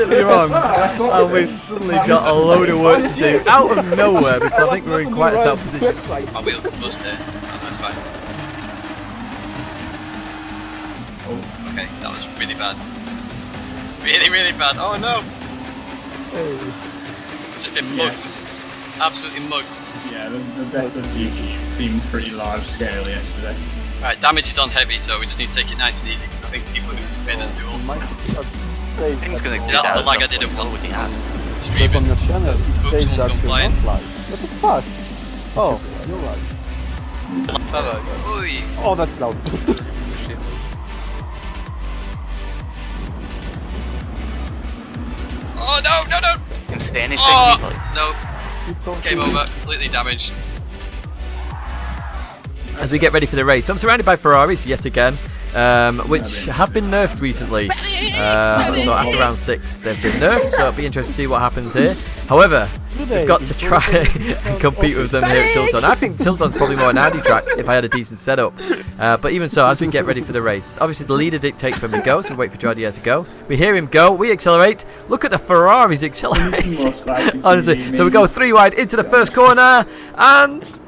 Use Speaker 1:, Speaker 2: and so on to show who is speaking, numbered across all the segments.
Speaker 1: completely wrong. And we've suddenly got a load of work to do out of nowhere because I think we're in quite a tough position.
Speaker 2: My wheel buzzed here. Oh, that's fine. Oh, okay, that was really bad. Really, really bad. Oh no! Just been mugged. Absolutely mugged.
Speaker 3: Yeah, the death of Yuki seemed pretty large scale yesterday.
Speaker 2: Right, damage is on heavy, so we just need to take it nice and easy. I think people are going to spin and do all sorts.
Speaker 4: Things going to
Speaker 2: That's the lag I didn't want.
Speaker 4: with the ad.
Speaker 2: Streaming.
Speaker 5: On your channel, it
Speaker 2: Oops,
Speaker 5: says
Speaker 2: someone's
Speaker 5: that
Speaker 2: gone
Speaker 5: you're
Speaker 2: flying.
Speaker 5: not live. What the fuck? Oh, you're right.
Speaker 2: Oi.
Speaker 5: Oh, that's loud.
Speaker 2: Oh no, no, no!
Speaker 4: You can say anything,
Speaker 2: Oh,
Speaker 4: people.
Speaker 2: no. Game over. Completely damaged.
Speaker 1: As we get ready for the race, I'm surrounded by Ferraris yet again, which have been nerfed recently. So after round 6 they've been nerfed, so it'll be interesting to see what happens here. However, we've got to try and compete with them here at Silverstone. I think Silverstone's probably more an Audi track if I had a decent setup. But even so, as we get ready for the race, obviously the leader dictates when we go, so we wait for Jardier to go. We hear him go, we accelerate. Look at the Ferraris accelerating. Honestly, so we go 3 wide into the first corner, and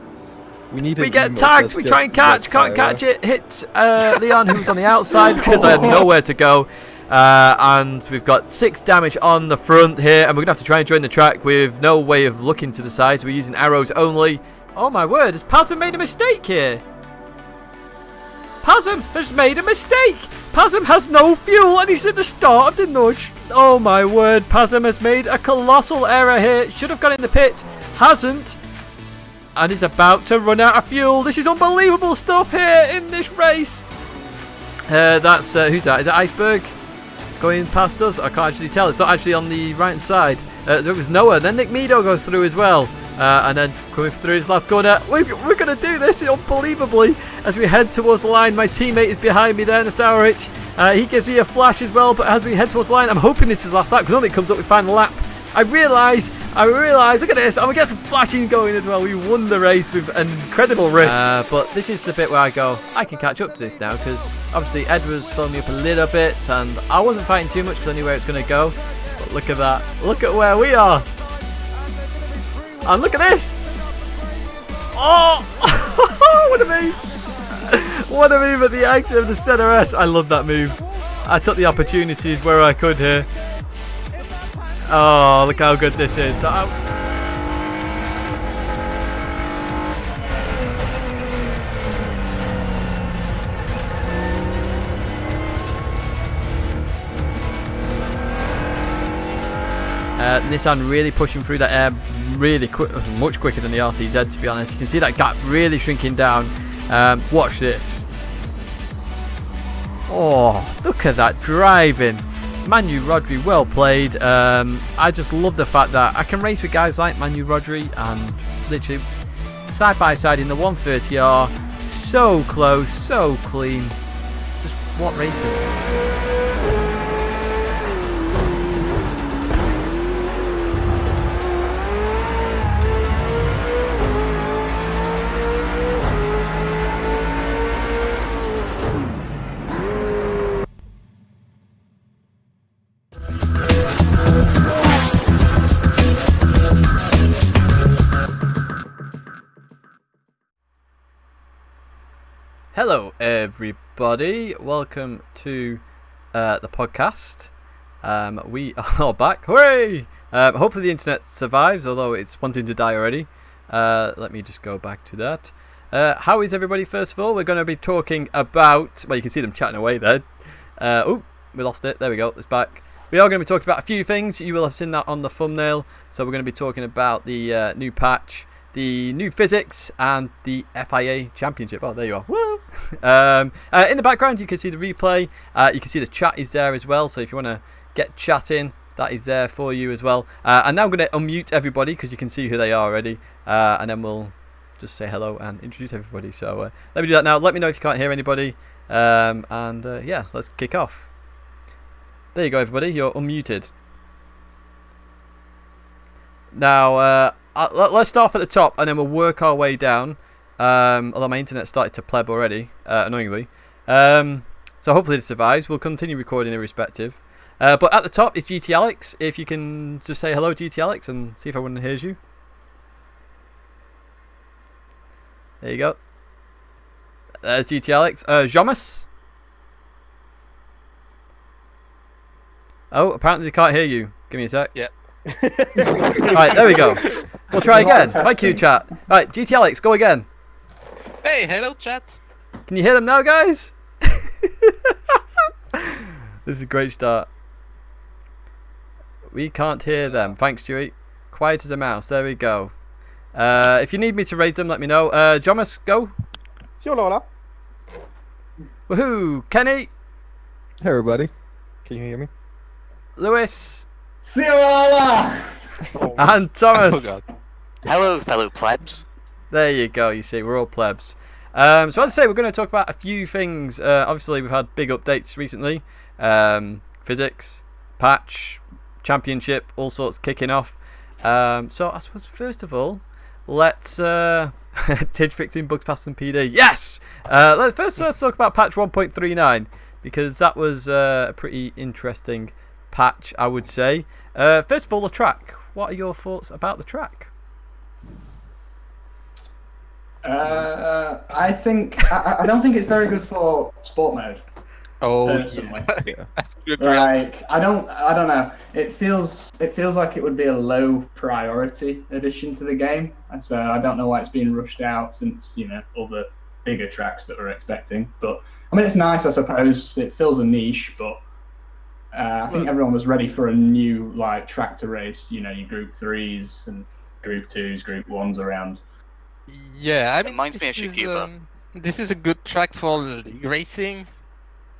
Speaker 1: we get tagged. We try and catch, can't catch it. Hit Leon, who's on the outside because I had nowhere to go. And we've got 6 damage on the front here, and we're gonna have to try and join the track with no way of looking to the sides. We're using arrows only. Oh my word, has Pazem made a mistake here? Pazem has made a mistake. Pazem has no fuel, and he's at the start of the nudge. Oh my word, Pazem has made a colossal error here. Should have gone in the pit, hasn't, and is about to run out of fuel. This is unbelievable stuff here in this race. That's who's that? Is it Iceberg going past us? I can't actually tell. It's not actually on the right hand side. There was Noah. Then Nick Meadow goes through as well. And then coming through his last corner. We're going to do this unbelievably as we head towards the line. My teammate is behind me there, Nastowrich. He gives me a flash as well, but as we head towards the line, I'm hoping this is last lap because only it comes up with final lap. I realise, look at this, and we get some flashing going as well. We won the race with an incredible risk. But this is the bit where I go, I can catch up to this now, because obviously Ed was slowing me up a little bit, and I wasn't fighting too much because I knew where it's going to go. But look at that. Look at where we are. And look at this. Oh, what a move. What a move at the exit of the Center S. I love that move. I took the opportunities where I could here. Oh, look how good this is. So Nissan really pushing through that air really quick, much quicker than the RCZ, to be honest. You can see that gap really shrinking down. Watch this. Oh, look at that driving. Manu Rodri, well played. I just love the fact that I can race with guys like Manu Rodri and literally side by side in the 130R. So close, so clean. Just what racing. Hello everybody, welcome to the podcast. We are back, hooray! Hopefully the internet survives, although it's wanting to die already. Let me just go back to that. How is everybody? First of all, we're going to be talking about, well, you can see them chatting away there. Oh, we lost it, there we go, it's back. We are going to be talking about a few things. You will have seen that on the thumbnail. So we're going to be talking about the new patch, the new physics, and the FIA Championship. Oh, there you are. Woo! In the background, you can see the replay. You can see the chat is there as well. So if you want to get chatting, that is there for you as well. And now I'm going to unmute everybody because you can see who they are already. And then we'll just say hello and introduce everybody. So let me do that now. Let me know if you can't hear anybody. Yeah, let's kick off. There you go, everybody. You're unmuted. Now, let's start off at the top and then we'll work our way down. Although my internet started to pleb already, annoyingly. So hopefully it survives. We'll continue recording irrespective. But at the top is GT Alex. If you can just say hello, GT Alex, and see if everyone hears you. There you go. There's GT Alex. Jomas. Oh, apparently they can't hear you. Give me a sec.
Speaker 4: Yep.
Speaker 1: Right, there we go. We'll try again. Thank you, chat. Right, GT Alex, go again.
Speaker 6: Hey, hello chat.
Speaker 1: Can you hear them now, guys? This is a great start. We can't hear them. Thanks, Stewie. Quiet as a mouse. There we go. If you need me to raise them, let me know. Jomas, go.
Speaker 5: Si, hola.
Speaker 1: Woohoo! Khkenni,
Speaker 7: Hey everybody, can you hear me?
Speaker 1: Lewis,
Speaker 3: See you later.
Speaker 1: and Thomas.
Speaker 6: Oh god.
Speaker 4: Hello, fellow plebs.
Speaker 1: There you go. You see, we're all plebs. So as I say, we're going to talk about a few things. Obviously, we've had big updates recently. Physics, patch, championship, all sorts kicking off. So I suppose first of all, let's Tidge fixing bugs faster than PD. Yes. Let's talk about patch 1.39 because that was a pretty interesting patch, I would say. First of all, the track. What are your thoughts about the track?
Speaker 3: I don't think it's very good for sport mode.
Speaker 6: Oh
Speaker 3: Personally.
Speaker 6: yeah. Good
Speaker 3: Like I don't know. It feels like it would be a low priority addition to the game, and so I don't know why it's being rushed out since other bigger tracks that we're expecting. But I mean, it's nice, I suppose. It fills a niche, but I think everyone was ready for a new track to race. Your Group 3s and Group 2s, Group 1s around.
Speaker 6: Yeah, I mean,
Speaker 4: Reminds me of Cuba.
Speaker 6: this is a good track for league racing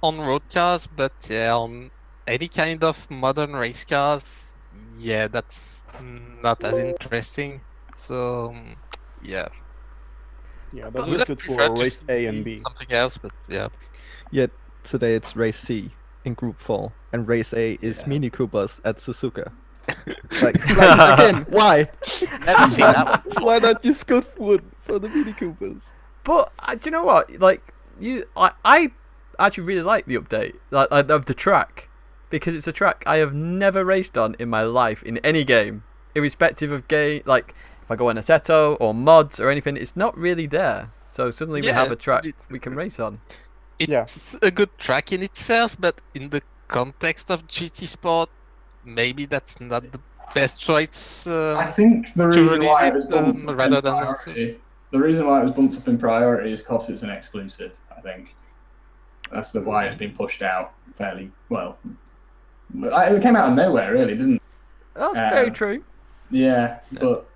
Speaker 6: on road cars, but yeah, on any kind of modern race cars, yeah, that's not as interesting. So yeah,
Speaker 5: Yeah,
Speaker 6: I
Speaker 5: that's
Speaker 6: would
Speaker 5: just
Speaker 6: have
Speaker 5: good
Speaker 6: preferred
Speaker 5: for
Speaker 6: to
Speaker 5: race A and
Speaker 6: see
Speaker 5: B.
Speaker 6: something else, but yeah.
Speaker 7: Yet today it's race C in Group 4, and race A is
Speaker 6: Yeah.
Speaker 7: Mini Coopers at Suzuka. like again, why?
Speaker 4: Never seen that one before.
Speaker 7: Why not use Goodwood for the Mini Coopers?
Speaker 1: But do you know what? I actually really like the update of the track because it's a track I have never raced on in my life in any game, irrespective of game. Like if I go on Assetto or mods or anything, it's not really there. So suddenly we
Speaker 6: Yeah,
Speaker 1: have a track
Speaker 6: it-
Speaker 1: we can race on.
Speaker 6: It's a good track in itself, but in the context of GT Sport, maybe that's not the best choice.
Speaker 3: I think the
Speaker 6: to
Speaker 3: reason why it
Speaker 6: release
Speaker 3: was
Speaker 6: it,
Speaker 3: bumped up
Speaker 6: rather
Speaker 3: in
Speaker 6: than
Speaker 3: priority, the reason why it was bumped up in priority is because it's an exclusive. I think that's why it's been pushed out fairly well. It came out of nowhere, really, didn't it?
Speaker 1: That's very true.
Speaker 3: Yeah, but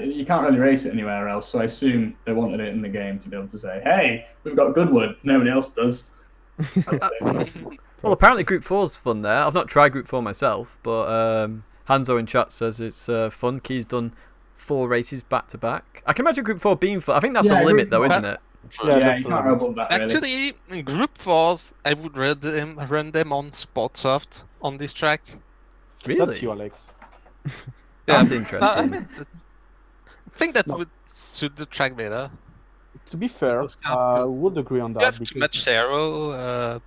Speaker 3: you can't really race it anywhere else. So I assume they wanted it in the game to be able to say, "Hey, we've got Goodwood. Nobody else does."
Speaker 1: Well, apparently Group 4's fun there. I've not tried Group 4 myself, but Hanzo in chat says it's fun. Key's done 4 races back to back. I can imagine Group 4 being fun. I think that's
Speaker 3: Yeah,
Speaker 1: the limit,
Speaker 3: Group
Speaker 1: though,
Speaker 3: 4.
Speaker 1: isn't it?
Speaker 5: Yeah,
Speaker 3: Yeah,
Speaker 5: that's
Speaker 3: you
Speaker 5: the
Speaker 3: can't
Speaker 5: limit.
Speaker 3: go above that. Really.
Speaker 6: Actually, in Group 4s, I would run them on Sportsoft on this track.
Speaker 1: Really?
Speaker 5: That's you, Alex.
Speaker 1: That's
Speaker 6: I
Speaker 1: interesting.
Speaker 6: mean, I think that would suit the track better.
Speaker 5: To be fair,
Speaker 6: Those
Speaker 5: I
Speaker 6: cars-
Speaker 5: would agree on
Speaker 6: You
Speaker 5: that
Speaker 6: have too much
Speaker 5: because
Speaker 6: aero.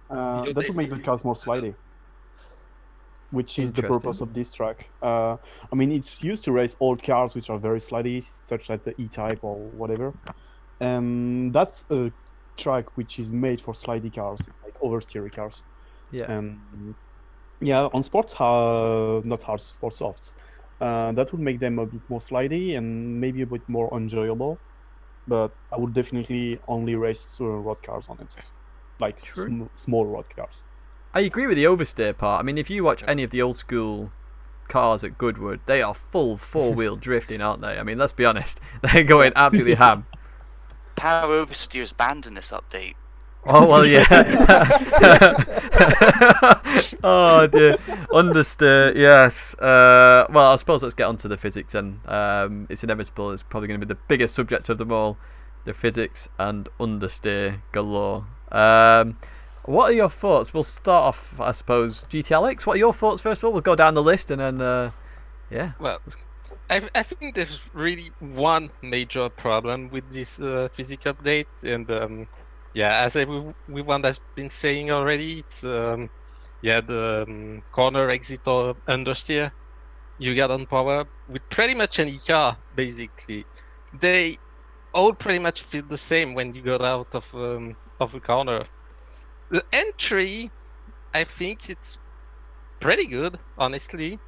Speaker 5: that would make the cars more slidey, which is the
Speaker 1: Interesting.
Speaker 5: purpose of this track. I mean, it's used to race old cars which are very slidey, such as the E-Type or whatever. That's a track which is made for slidey cars, like oversteery cars.
Speaker 1: Yeah.
Speaker 5: Yeah, on not hard sports softs. That would make them a bit more slidey and maybe a bit more enjoyable. But I would definitely only race road cars on it, like
Speaker 1: True.
Speaker 5: small road cars.
Speaker 1: I agree with the oversteer part. I mean, if you watch any of the old school cars at Goodwood, they are full 4-wheel drifting, aren't they? I mean, let's be honest. They're going absolutely ham.
Speaker 4: Power oversteer is banned in this update.
Speaker 1: Oh, well, yeah. Oh, dear. Understeer, yes. Well, I suppose let's get on to the physics then. It's inevitable. It's probably going to be the biggest subject of them all. The physics and understeer galore. What are your thoughts? We'll start off, I suppose, GT Alex. What are your thoughts, first of all? We'll go down the list and then, yeah.
Speaker 6: Well, I think there's really one major problem with this physics update, and yeah, as everyone has been saying already, it's yeah, the corner exit or understeer you get on power with pretty much any car, basically. They all pretty much feel the same when you go out of a corner. The entry, I think it's pretty good, honestly.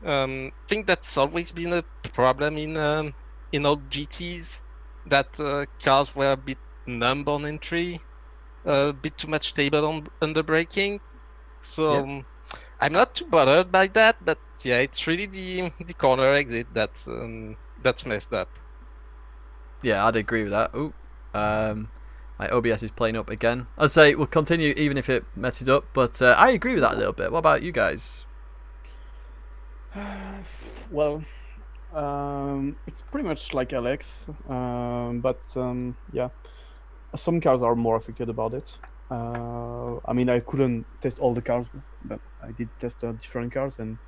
Speaker 6: I think that's always been a problem in old GTs, that cars were a bit numb on entry, a bit too much stable on under braking. So I'm not too bothered by that, but yeah, it's really the corner exit that's messed up.
Speaker 1: Yeah, I'd agree with that. Ooh, my OBS is playing up again. I'd say we'll continue even if it messes up, but I agree with that a little bit. What about you guys?
Speaker 5: Well, it's pretty much like Alex, but yeah, some cars are more affected about it. I mean, I couldn't test all the cars, but I did test different cars, and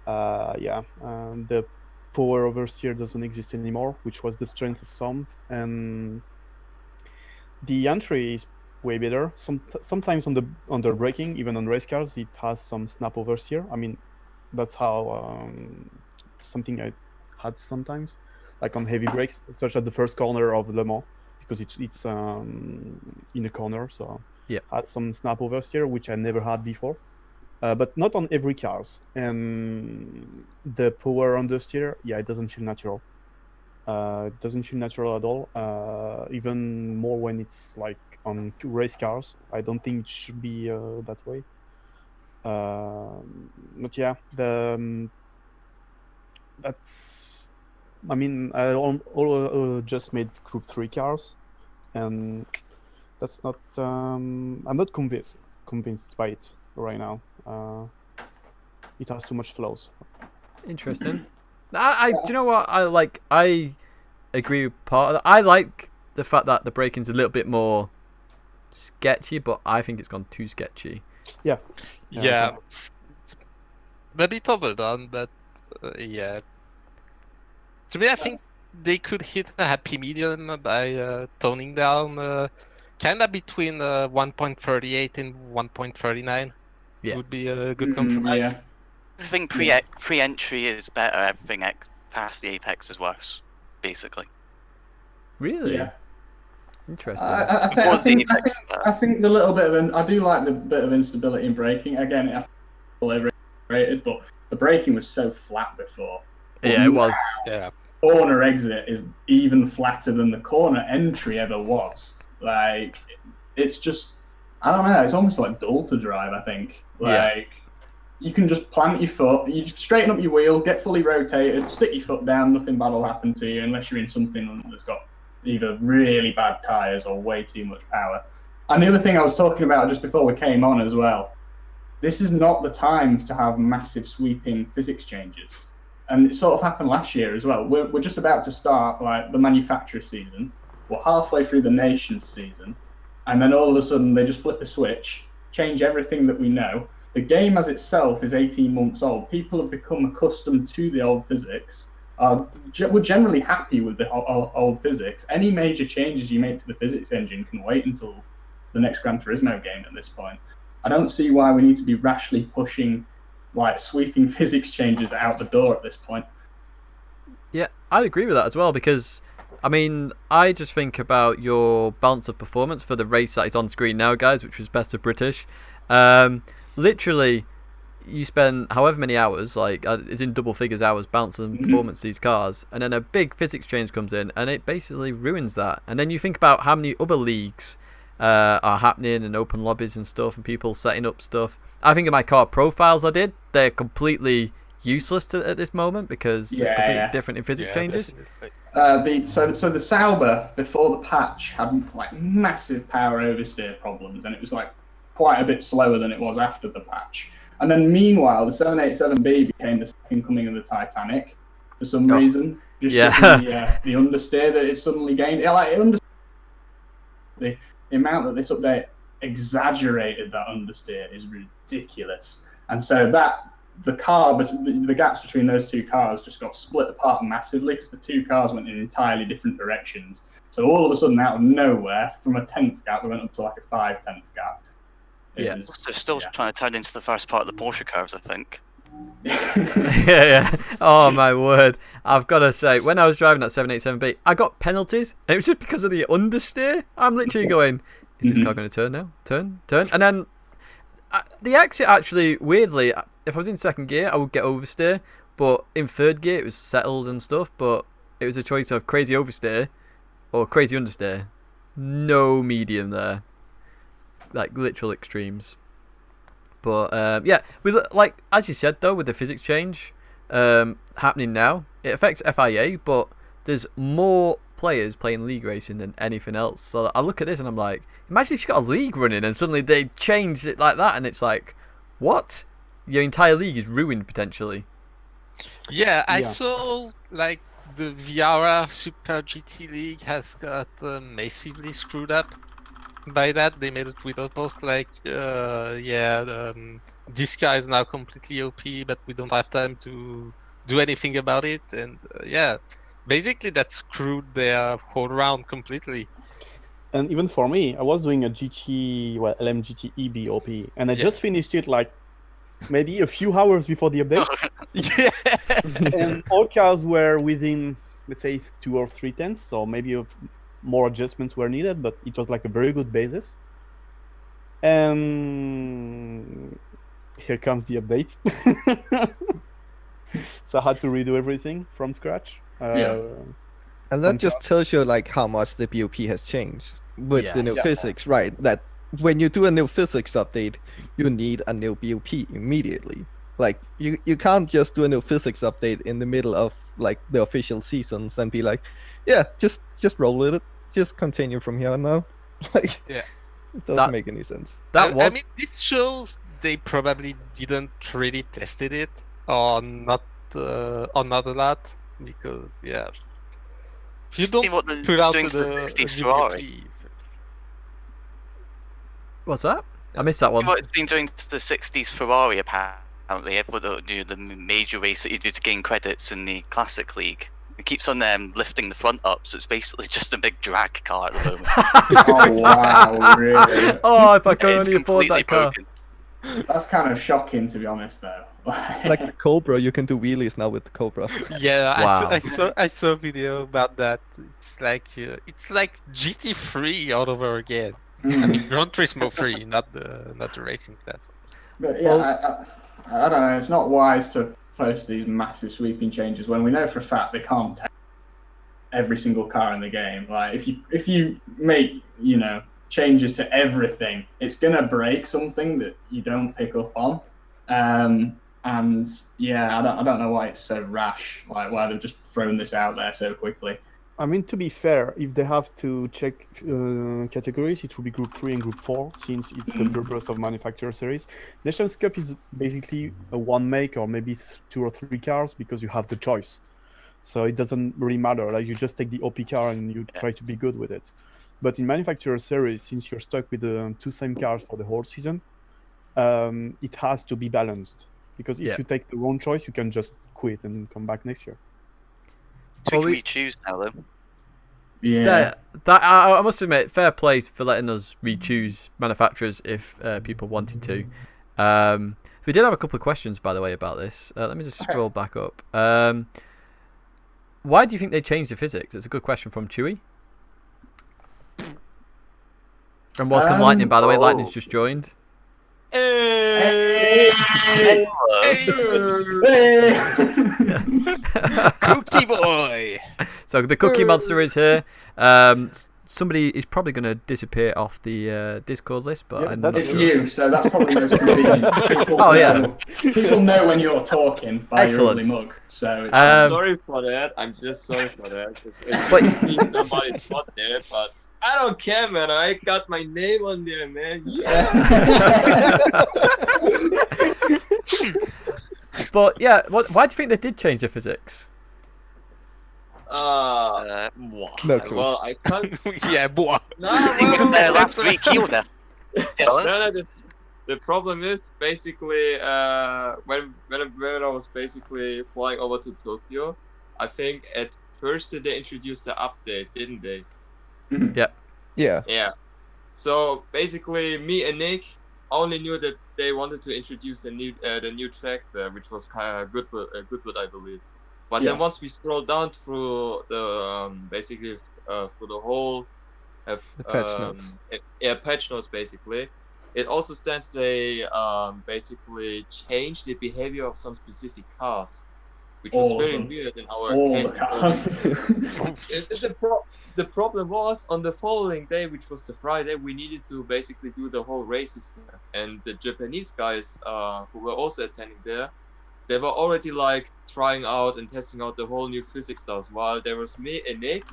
Speaker 5: yeah, the power oversteer doesn't exist anymore, which was the strength of some, and the entry is way better. Sometimes on the braking, even on race cars, it has some snap oversteer. I mean, that's how something I had sometimes, like on heavy brakes, such as the first corner of Le Mans, because it's in a corner, so
Speaker 1: Yeah.
Speaker 5: had some snap oversteer, which I never had before, but not on every cars. And the power understeer, yeah, it doesn't feel natural. It doesn't feel natural at all. Even more when it's like on race cars. I don't think it should be that way. But yeah, that's. I mean, I just made Group 3 cars, and that's not. I'm not convinced by it right now. It has too much flows.
Speaker 1: Interesting. Do you know what I like? I agree with part of that. I like the fact that the braking's a little bit more sketchy, but I think it's gone too sketchy.
Speaker 5: Yeah.
Speaker 6: Yeah, it's a bit overdone, but yeah. To me, I think they could hit a happy medium by toning down kind of between 1.38 and 1.39.
Speaker 1: Yeah.
Speaker 6: Would be a good compromise.
Speaker 3: Yeah.
Speaker 4: Everything pre-entry is better. Everything past the apex is worse, basically.
Speaker 1: Really?
Speaker 3: Yeah.
Speaker 1: Interesting.
Speaker 3: I think the little bit of I do like the bit of instability in braking. Again, I feel overrated, but the braking was so flat before.
Speaker 1: Yeah, it was.
Speaker 6: Yeah.
Speaker 3: Corner exit is even flatter than the corner entry ever was. Like, it's just, I don't know. It's almost like dull to drive. I think. Like, you can just plant your foot, you just straighten up your wheel, get fully rotated, stick your foot down. Nothing bad will happen to you unless you're in something that's got either really bad tyres or way too much power. And the other thing I was talking about just before we came on as well, this is not the time to have massive sweeping physics changes. And it sort of happened last year as well. We're just about to start like the manufacturer season. We're halfway through the nations season. And then all of a sudden they just flip a switch, change everything that we know. The game as itself is 18 months old. People have become accustomed to the old physics. We're generally happy with the old physics. Any major changes you make to the physics engine can wait until the next Gran Turismo game at this point. I don't see why we need to be rashly pushing like sweeping physics changes out the door at this point.
Speaker 1: Yeah, I'd agree with that as well, because I mean, I just think about your balance of performance for the race that is on screen now, guys, which was Best of British. Literally, you spend however many hours, like it's in double figures hours, bouncing performance these cars, and then a big physics change comes in, and it basically ruins that. And then you think about how many other leagues are happening, and open lobbies and stuff, and people setting up stuff. I think of my car profiles they're completely useless at this moment, because it's completely different in physics changes.
Speaker 3: So the Sauber before the patch had like massive power oversteer problems, and it was like quite a bit slower than it was after the patch. And then meanwhile, the 787B became the second coming of the Titanic for some reason. Just the understeer that it suddenly gained. The amount that this update exaggerated that understeer is ridiculous. And so the gaps between those two cars just got split apart massively because the two cars went in entirely different directions. So all of a sudden, out of nowhere, from a 10th gap, we went up to like a 5/10 gap.
Speaker 1: Yeah.
Speaker 4: They're still trying to turn into the first part of the Porsche curves, I think.
Speaker 1: Yeah. Oh my word! I've got to say, when I was driving that 787B, I got penalties, and it was just because of the understeer. I'm literally going, "Is this car going to turn now? Turn!" And then the exit actually, weirdly, if I was in second gear, I would get oversteer, but in third gear it was settled and stuff. But it was a choice of crazy oversteer or crazy understeer. No medium there, like literal extremes. But yeah, with like as you said though, with the physics change happening now, it affects FIA, but there's more players playing league racing than anything else. So I look at this and I'm like, imagine if you got a league running and suddenly they changed it like that, and it's like, what? Your entire league is ruined potentially.
Speaker 6: Yeah, I saw like the Viara Super GT League has got massively screwed up by that. They made a Twitter post like, this car is now completely OP, but we don't have time to do anything about it. And basically that screwed their whole round completely.
Speaker 5: And even for me, I was doing a LMGT EB OP, and I just finished it like maybe a few hours before the update. And all cars were within, let's say, 2 or 3 tenths, so maybe more adjustments were needed, but it was like a very good basis. And here comes the update. So I had to redo everything from scratch.
Speaker 7: And that just tells you like how much the BOP has changed with the new physics, right? That when you do a new physics update, you need a new BOP immediately. Like you can't just do a new physics update in the middle of like the official seasons and be like, yeah, just roll with it, just continue from here on now. Like, it doesn't make any sense.
Speaker 6: I mean, this shows they probably didn't really tested it or not a lot, because if you don't put out the Ferrari.
Speaker 1: What's that? I missed that one.
Speaker 4: What it's been doing to the 60s Ferrari apparently, for the major race that you do to gain credits in the Classic League. It keeps on lifting the front up, so it's basically just a big drag car at the moment.
Speaker 3: Oh wow, really?
Speaker 1: Oh, if I could only afford that car.
Speaker 4: Broken.
Speaker 3: That's kind of shocking, to be honest, though.
Speaker 7: Like the Cobra, you can do wheelies now with the Cobra.
Speaker 6: Yeah,
Speaker 1: Wow.
Speaker 6: I saw a video about that. It's like GT3 all over again. I mean, Gran Turismo 3, not the racing class.
Speaker 3: But yeah, I don't know. It's not wise to post these massive sweeping changes when we know for a fact they can't take every single car in the game. Like if you make changes to everything, it's gonna break something that you don't pick up on. And yeah, I don't know why it's so rash. Like why they've just thrown this out there so quickly.
Speaker 5: I mean, to be fair, if they have to check categories, it will be Group 3 and Group 4, since it's the purpose of Manufacturer Series. Nations Cup is basically a one make or maybe 2 or 3 cars because you have the choice. So it doesn't really matter. Like you just take the OP car and you try to be good with it. But in Manufacturer Series, since you're stuck with the 2 same cars for the whole season, it has to be balanced. Because if you take the wrong choice, you can just quit and come back next year.
Speaker 4: So we choose now, though.
Speaker 3: Yeah.
Speaker 1: I must admit, fair play for letting us re-choose manufacturers if people wanted to. We did have a couple of questions, by the way, about this. Let me just scroll back up. Why do you think they changed the physics? It's a good question from Chewy. And welcome Lightning, by the way. Lightning's just joined.
Speaker 3: Hey.
Speaker 6: Cookie boy.
Speaker 1: So the Cookie Monster is here. Somebody is probably going to disappear off the Discord list, but I'm not
Speaker 3: It's
Speaker 1: sure.
Speaker 3: you, so that's probably most convenient. People know when you're talking by your ugly mug. So
Speaker 8: I'm sorry for that. I'm just sorry for that. It just means somebody's spot there, but I don't care, man. I got my name on there, man. Yeah.
Speaker 1: But yeah, why do you think they did change the physics?
Speaker 7: No clue.
Speaker 8: Well, I can't.
Speaker 6: Yeah, boy.
Speaker 8: No,
Speaker 4: He was there last week. He was there.
Speaker 8: No, the problem is basically when I was basically flying over to Tokyo, I think at first they introduced the update, didn't they?
Speaker 1: Yeah.
Speaker 7: Yeah.
Speaker 8: Yeah. So basically, me and Nick, only knew that they wanted to introduce the new track there, which was kind of Goodwood, I believe. But then once we scroll down through the basically through the whole
Speaker 7: The patch notes.
Speaker 8: patch notes basically, it also stands they basically changed the behavior of some specific cars, which was
Speaker 3: All of
Speaker 8: very
Speaker 3: them.
Speaker 8: weird in our
Speaker 3: All
Speaker 8: case.
Speaker 3: the cars.
Speaker 8: The problem was on the following day, which was the Friday, we needed to basically do the whole races there. And the Japanese guys who were also attending there, they were already like trying out and testing out the whole new physics stuff. While there was me and Nick.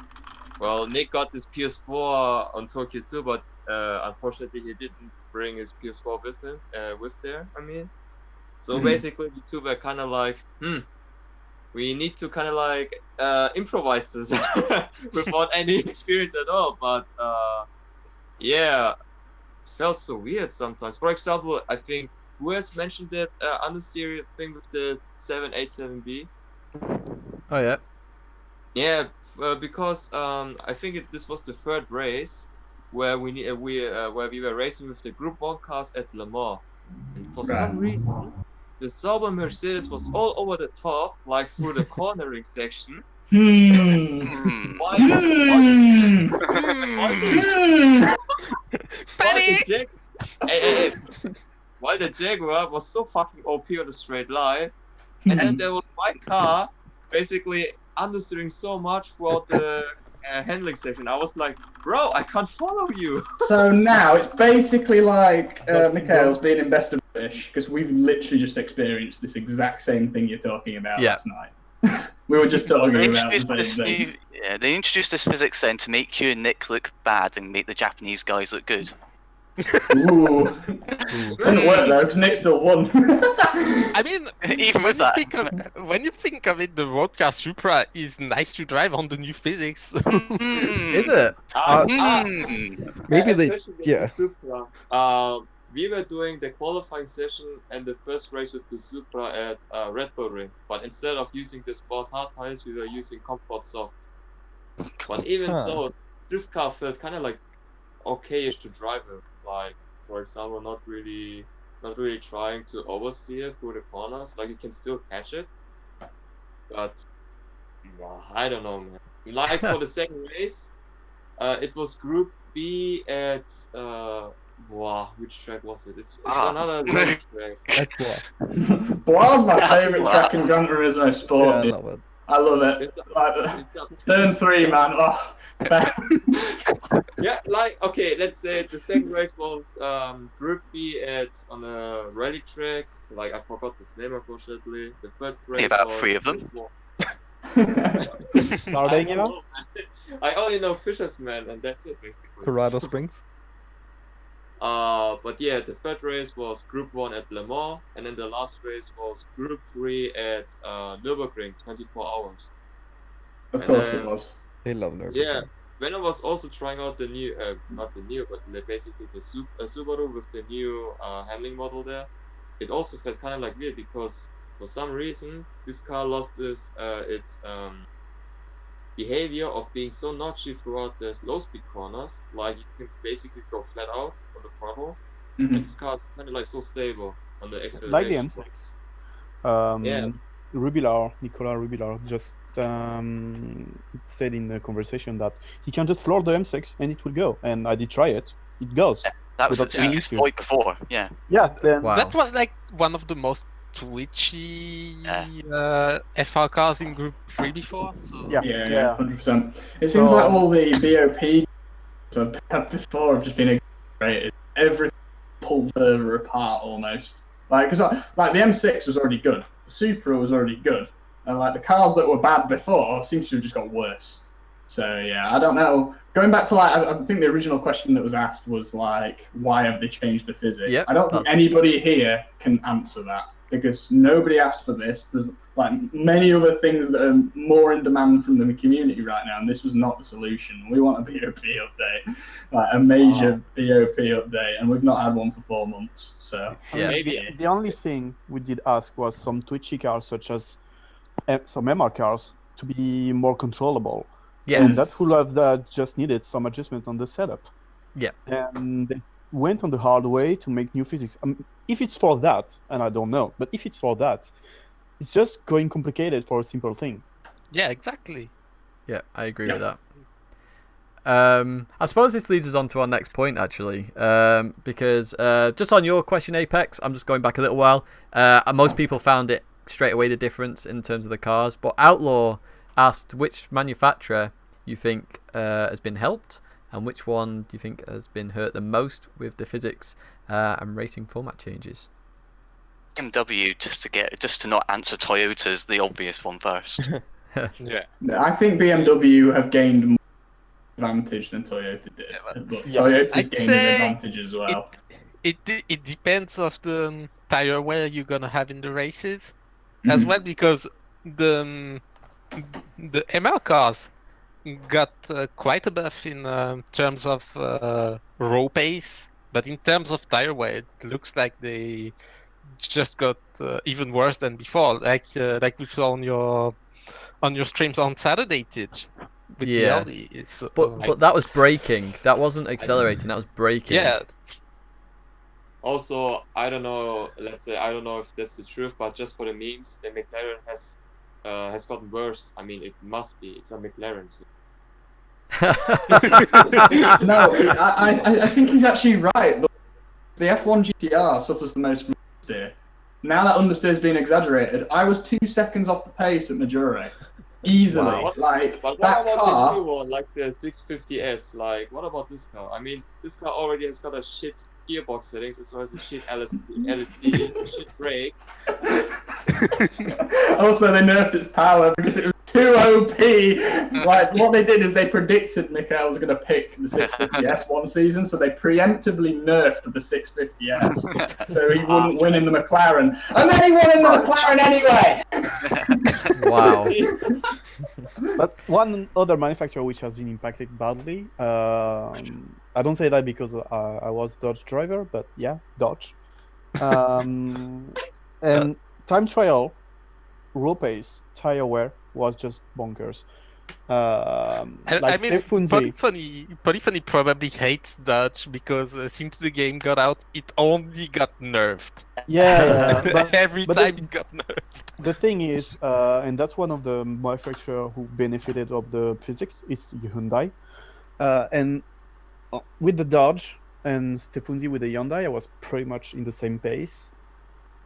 Speaker 8: Well, Nick got his PS4 on Tokyo too, but unfortunately he didn't bring his PS4 with him. I mean. So basically, the two were kind of like, we need to kind of like improvise this without any experience at all. But yeah, it felt so weird sometimes. For example, I think who has mentioned that understeer thing with the 787B?
Speaker 9: Oh yeah.
Speaker 8: Yeah, because I think this was the third race where we were racing with the Group 1 cars at Le Mans, and for some reason the Sauber Mercedes was all over the top, like through the cornering section. Why the Jaguar was so fucking OP on the straight line, and then there was my car basically understeering so much throughout the handling section. I was like, bro, I can't follow you.
Speaker 3: So now it's basically like Mikhail's being in Best of British, because we've literally just experienced this exact same thing you're talking about last night. We were just talking about the same thing.
Speaker 4: They introduced this physics then to make you and Nick look bad and make the Japanese guys look good.
Speaker 3: Ooh. Didn't work though, because Nick still won.
Speaker 6: I mean,
Speaker 4: even with that,
Speaker 6: when you think of it, the road car Supra is nice to drive on the new physics.
Speaker 9: Is it?
Speaker 7: Maybe they,
Speaker 8: the Supra. We were doing the qualifying session and the first race with the Supra at Red Bull Ring, but instead of using the sport hard tires, we were using comfort soft. But even so, this car felt kind of like okay-ish to drive it. Like, for example, not really trying to oversteer through the corners. Like, you can still catch it, but I don't know, man. Like for the second race, it was Group B at which track was it? It's another track.
Speaker 3: Bois my favourite track in Gran Turismo Sport.
Speaker 7: Yeah,
Speaker 3: I love it. Turn 3, man. Oh.
Speaker 8: Yeah, like, okay, let's say the second race was Group B on a rally track. Like, I forgot his name, unfortunately. The third race
Speaker 4: about
Speaker 8: was
Speaker 4: 3 of them.
Speaker 8: I only know Fisherman, and that's it, basically.
Speaker 7: Colorado Springs.
Speaker 8: But yeah, the third race was Group 1 at Le Mans, and then the last race was Group 3 at Nürburgring, 24 hours.
Speaker 3: Of course it was.
Speaker 7: They love Nürburgring.
Speaker 8: Yeah, when I was also trying out the new, not the new, but basically the Subaru with the new handling model there, it also felt kind of like weird because for some reason this car lost its behavior of being so notchy throughout the low speed corners. Like, you can basically go flat out on the throttle, and this car is kind of like so stable on the acceleration.
Speaker 5: Like the M6. Nicolas Rubilar just said in the conversation that he can just floor the M6 and it will go. And I did try it. It goes.
Speaker 4: That was the tweakest point before. Yeah.
Speaker 5: Yeah. Then
Speaker 6: that was like one of the most twitchy FR cars in Group 3 before. So.
Speaker 3: Yeah, 100%. It seems like all the BOP I've had before have just been exaggerated. Everything pulled further apart almost. Like, because like the M6 was already good, the Supra was already good, and like the cars that were bad before seems to have just got worse. So yeah, I don't know. Going back to like, I think the original question that was asked was like, why have they changed the physics?
Speaker 9: Yep,
Speaker 3: I don't think anybody here can answer that because nobody asked for this. There's like many other things that are more in demand from the community right now, and this was not the solution. We want a BOP update, like a major BOP update, and we've not had one for 4 months. So
Speaker 5: the only thing we did ask was some twitchy cars, such as some MR cars, to be more controllable.
Speaker 9: Yes.
Speaker 5: And that would have just needed some adjustment on the setup.
Speaker 9: Yeah.
Speaker 5: And went on the hard way to make new physics. If it's for that, and I don't know, but if it's for that, it's just going complicated for a simple thing.
Speaker 6: Yeah, exactly.
Speaker 1: Yeah, I agree with that. I suppose this leads us on to our next point, actually, because just on your question, Apex, I'm just going back a little while. Most people found it straight away the difference in terms of the cars, but Outlaw asked which manufacturer you think has been helped and which one do you think has been hurt the most with the physics and racing format changes.
Speaker 4: BMW, just to not answer Toyota's the obvious one first.
Speaker 8: Yeah.
Speaker 3: I think BMW have gained more advantage than Toyota did. But Toyota's
Speaker 6: I'd
Speaker 3: gained
Speaker 6: say
Speaker 3: an advantage as well.
Speaker 6: It depends of the tire wear you're gonna have in the races as well, because the MR cars got quite a buff in terms of row pace, but in terms of tire wear, it looks like they just got even worse than before, like we saw on your streams on Saturday, Tidge, with the Audi. It's,
Speaker 1: but that was braking. That wasn't accelerating. That was braking.
Speaker 6: Yeah.
Speaker 8: Also, I don't know. Let's say I don't know if that's the truth, but just for the memes, the McLaren has gotten worse. I mean, it must be. It's a McLaren. So.
Speaker 3: No, I think he's actually right. The F1 GTR suffers the most from understeer. Now that understeer has been exaggerated, I was 2 seconds off the pace at Majore. Easily.
Speaker 1: Wow.
Speaker 8: But what about the new one, like the 650S? Like, what about this car? I mean, this car already has got a shit gearbox settings, as well as a shit LSD, shit brakes.
Speaker 3: Also, they nerfed its power because it was too OP. Like, what they did is they predicted Mikael was going to pick the 650S one season, so they preemptively nerfed the 650S, so he wouldn't win in the McLaren. And then he won in the McLaren anyway!
Speaker 1: Wow.
Speaker 5: But one other manufacturer which has been impacted badly, I don't say that because I was Dodge driver, but yeah, Dodge. And time trial, row pace, tire wear was just bonkers.
Speaker 6: I mean, Polyphony probably hates Dodge because since the game got out, it only got nerfed.
Speaker 5: Yeah, but,
Speaker 6: every time it got nerfed.
Speaker 5: The thing is, and that's one of the manufacturers who benefited of the physics, is Hyundai. And with the Dodge and Stefanzi with the Hyundai, I was pretty much in the same pace.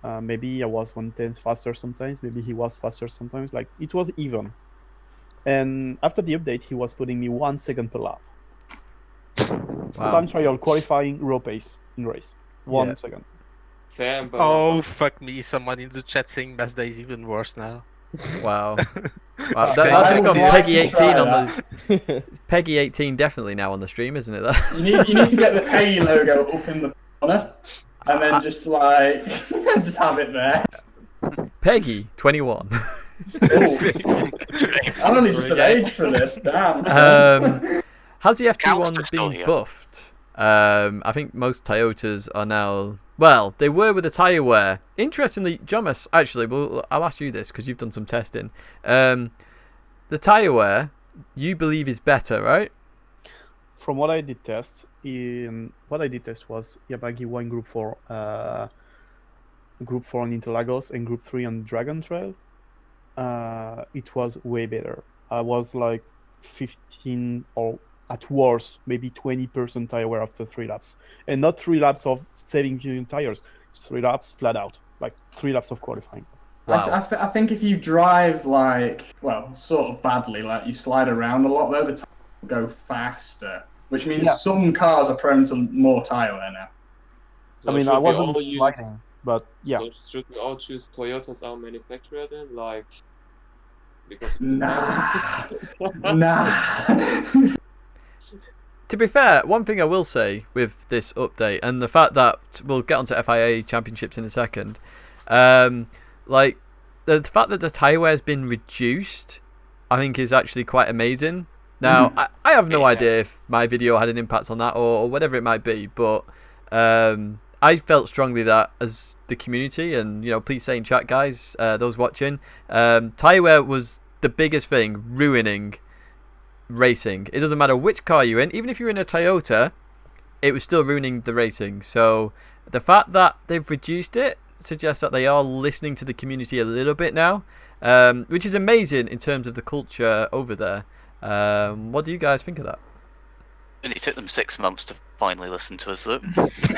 Speaker 5: Maybe I was 1/10 faster sometimes, maybe he was faster sometimes. Like, it was even. And after the update, he was putting me 1 second per lap.
Speaker 1: Wow.
Speaker 5: Time trial qualifying row pace in race. 1 second.
Speaker 8: Fair, but
Speaker 6: Oh, fuck me. Someone in the chat saying Mazda is even worse now.
Speaker 1: Wow. That's just got Peggy 18 on the... It's Peggy 18 definitely now on the stream, isn't it?
Speaker 3: You need to get the Peggy logo up in the corner, and then just like, just have it there.
Speaker 1: Peggy 21.
Speaker 3: I'm only just at age for this, damn.
Speaker 1: Has the FT1 been buffed? I think most Toyotas are now... Well, they were with the tyre wear. Interestingly, Jomas, actually, I'll ask you this because you've done some testing. The tyre wear, you believe is better, right?
Speaker 5: From what I did test, was Yabagi 1 Group 4, Group 4 on Interlagos and Group 3 on Dragon Trail. It was way better. I was like 15 or at worst maybe 20% tire wear after 3 laps, and not 3 laps of saving tires. It's 3 laps flat out, like 3 laps of qualifying.
Speaker 3: Wow. I think if you drive like, well, sort of badly, like you slide around a lot, though, the tires will go faster, which means some cars are prone to more tire wear now.
Speaker 8: So
Speaker 5: I mean, I wasn't sliding, but yeah.
Speaker 8: So should we all choose Toyota as our manufacturer then? Like, because
Speaker 3: nah.
Speaker 1: To be fair, one thing I will say with this update, and the fact that we'll get onto FIA Championships in a second, like the fact that the tyre wear has been reduced, I think is actually quite amazing. Now, I have no idea if my video had an impact on that or whatever it might be, but I felt strongly that as the community, and please say in chat, guys, those watching, tyre wear was the biggest thing ruining racing. It doesn't matter which car you're in, even if you're in a Toyota, it was still ruining the racing. So the fact that they've reduced it suggests that they are listening to the community a little bit now, which is amazing in terms of the culture over there. What do you guys think of that?
Speaker 4: And it took them 6 months to finally listen to us, though.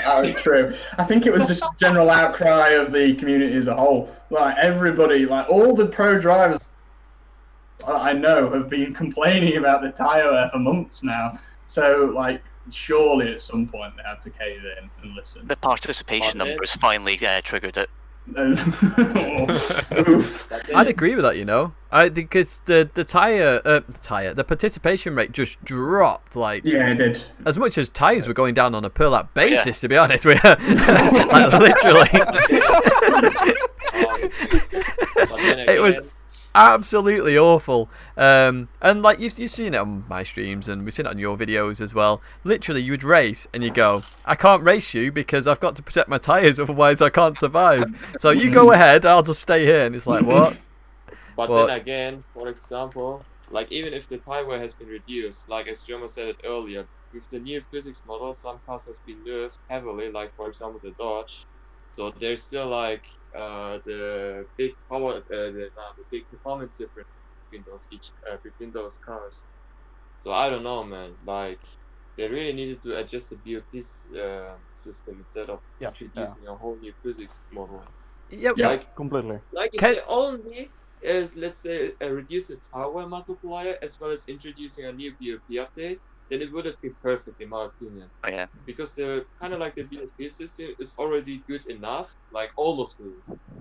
Speaker 3: Oh, true. I think it was just a general outcry of the community as a whole. Like everybody, like all the pro drivers I know have been complaining about the tyre wear for months now. So, like, surely at some point they had to cave in and listen.
Speaker 4: The participation numbers finally triggered it.
Speaker 1: I'd agree with that, you know. Because the participation rate just dropped, like,
Speaker 3: yeah, it did.
Speaker 1: As much as tyres were going down on a per lap basis, to be honest with you. Like, literally. It was absolutely awful. And like you've seen it on my streams, and we've seen it on your videos as well. Literally, you would race and you go, I can't race you because I've got to protect my tyres, otherwise I can't survive. So you go ahead, I'll just stay here. And it's like, what?
Speaker 8: But then again, for example, like even if the tyre wear has been reduced, like as Jomas said it earlier, with the new physics model, some cars has been nerfed heavily, like for example the Dodge. So there's still like the big power, the big performance difference between those cars. So I don't know, man. Like they really needed to adjust the BOP system instead of introducing a whole new physics model.
Speaker 1: Yeah,
Speaker 8: like
Speaker 5: completely.
Speaker 8: Like if they only let's say reduce the tyre wear multiplier as well as introducing a new BOP update, then it would have been perfect in my opinion.
Speaker 4: Oh, yeah.
Speaker 8: Because the kind of like the BOP system is already good enough, like almost good,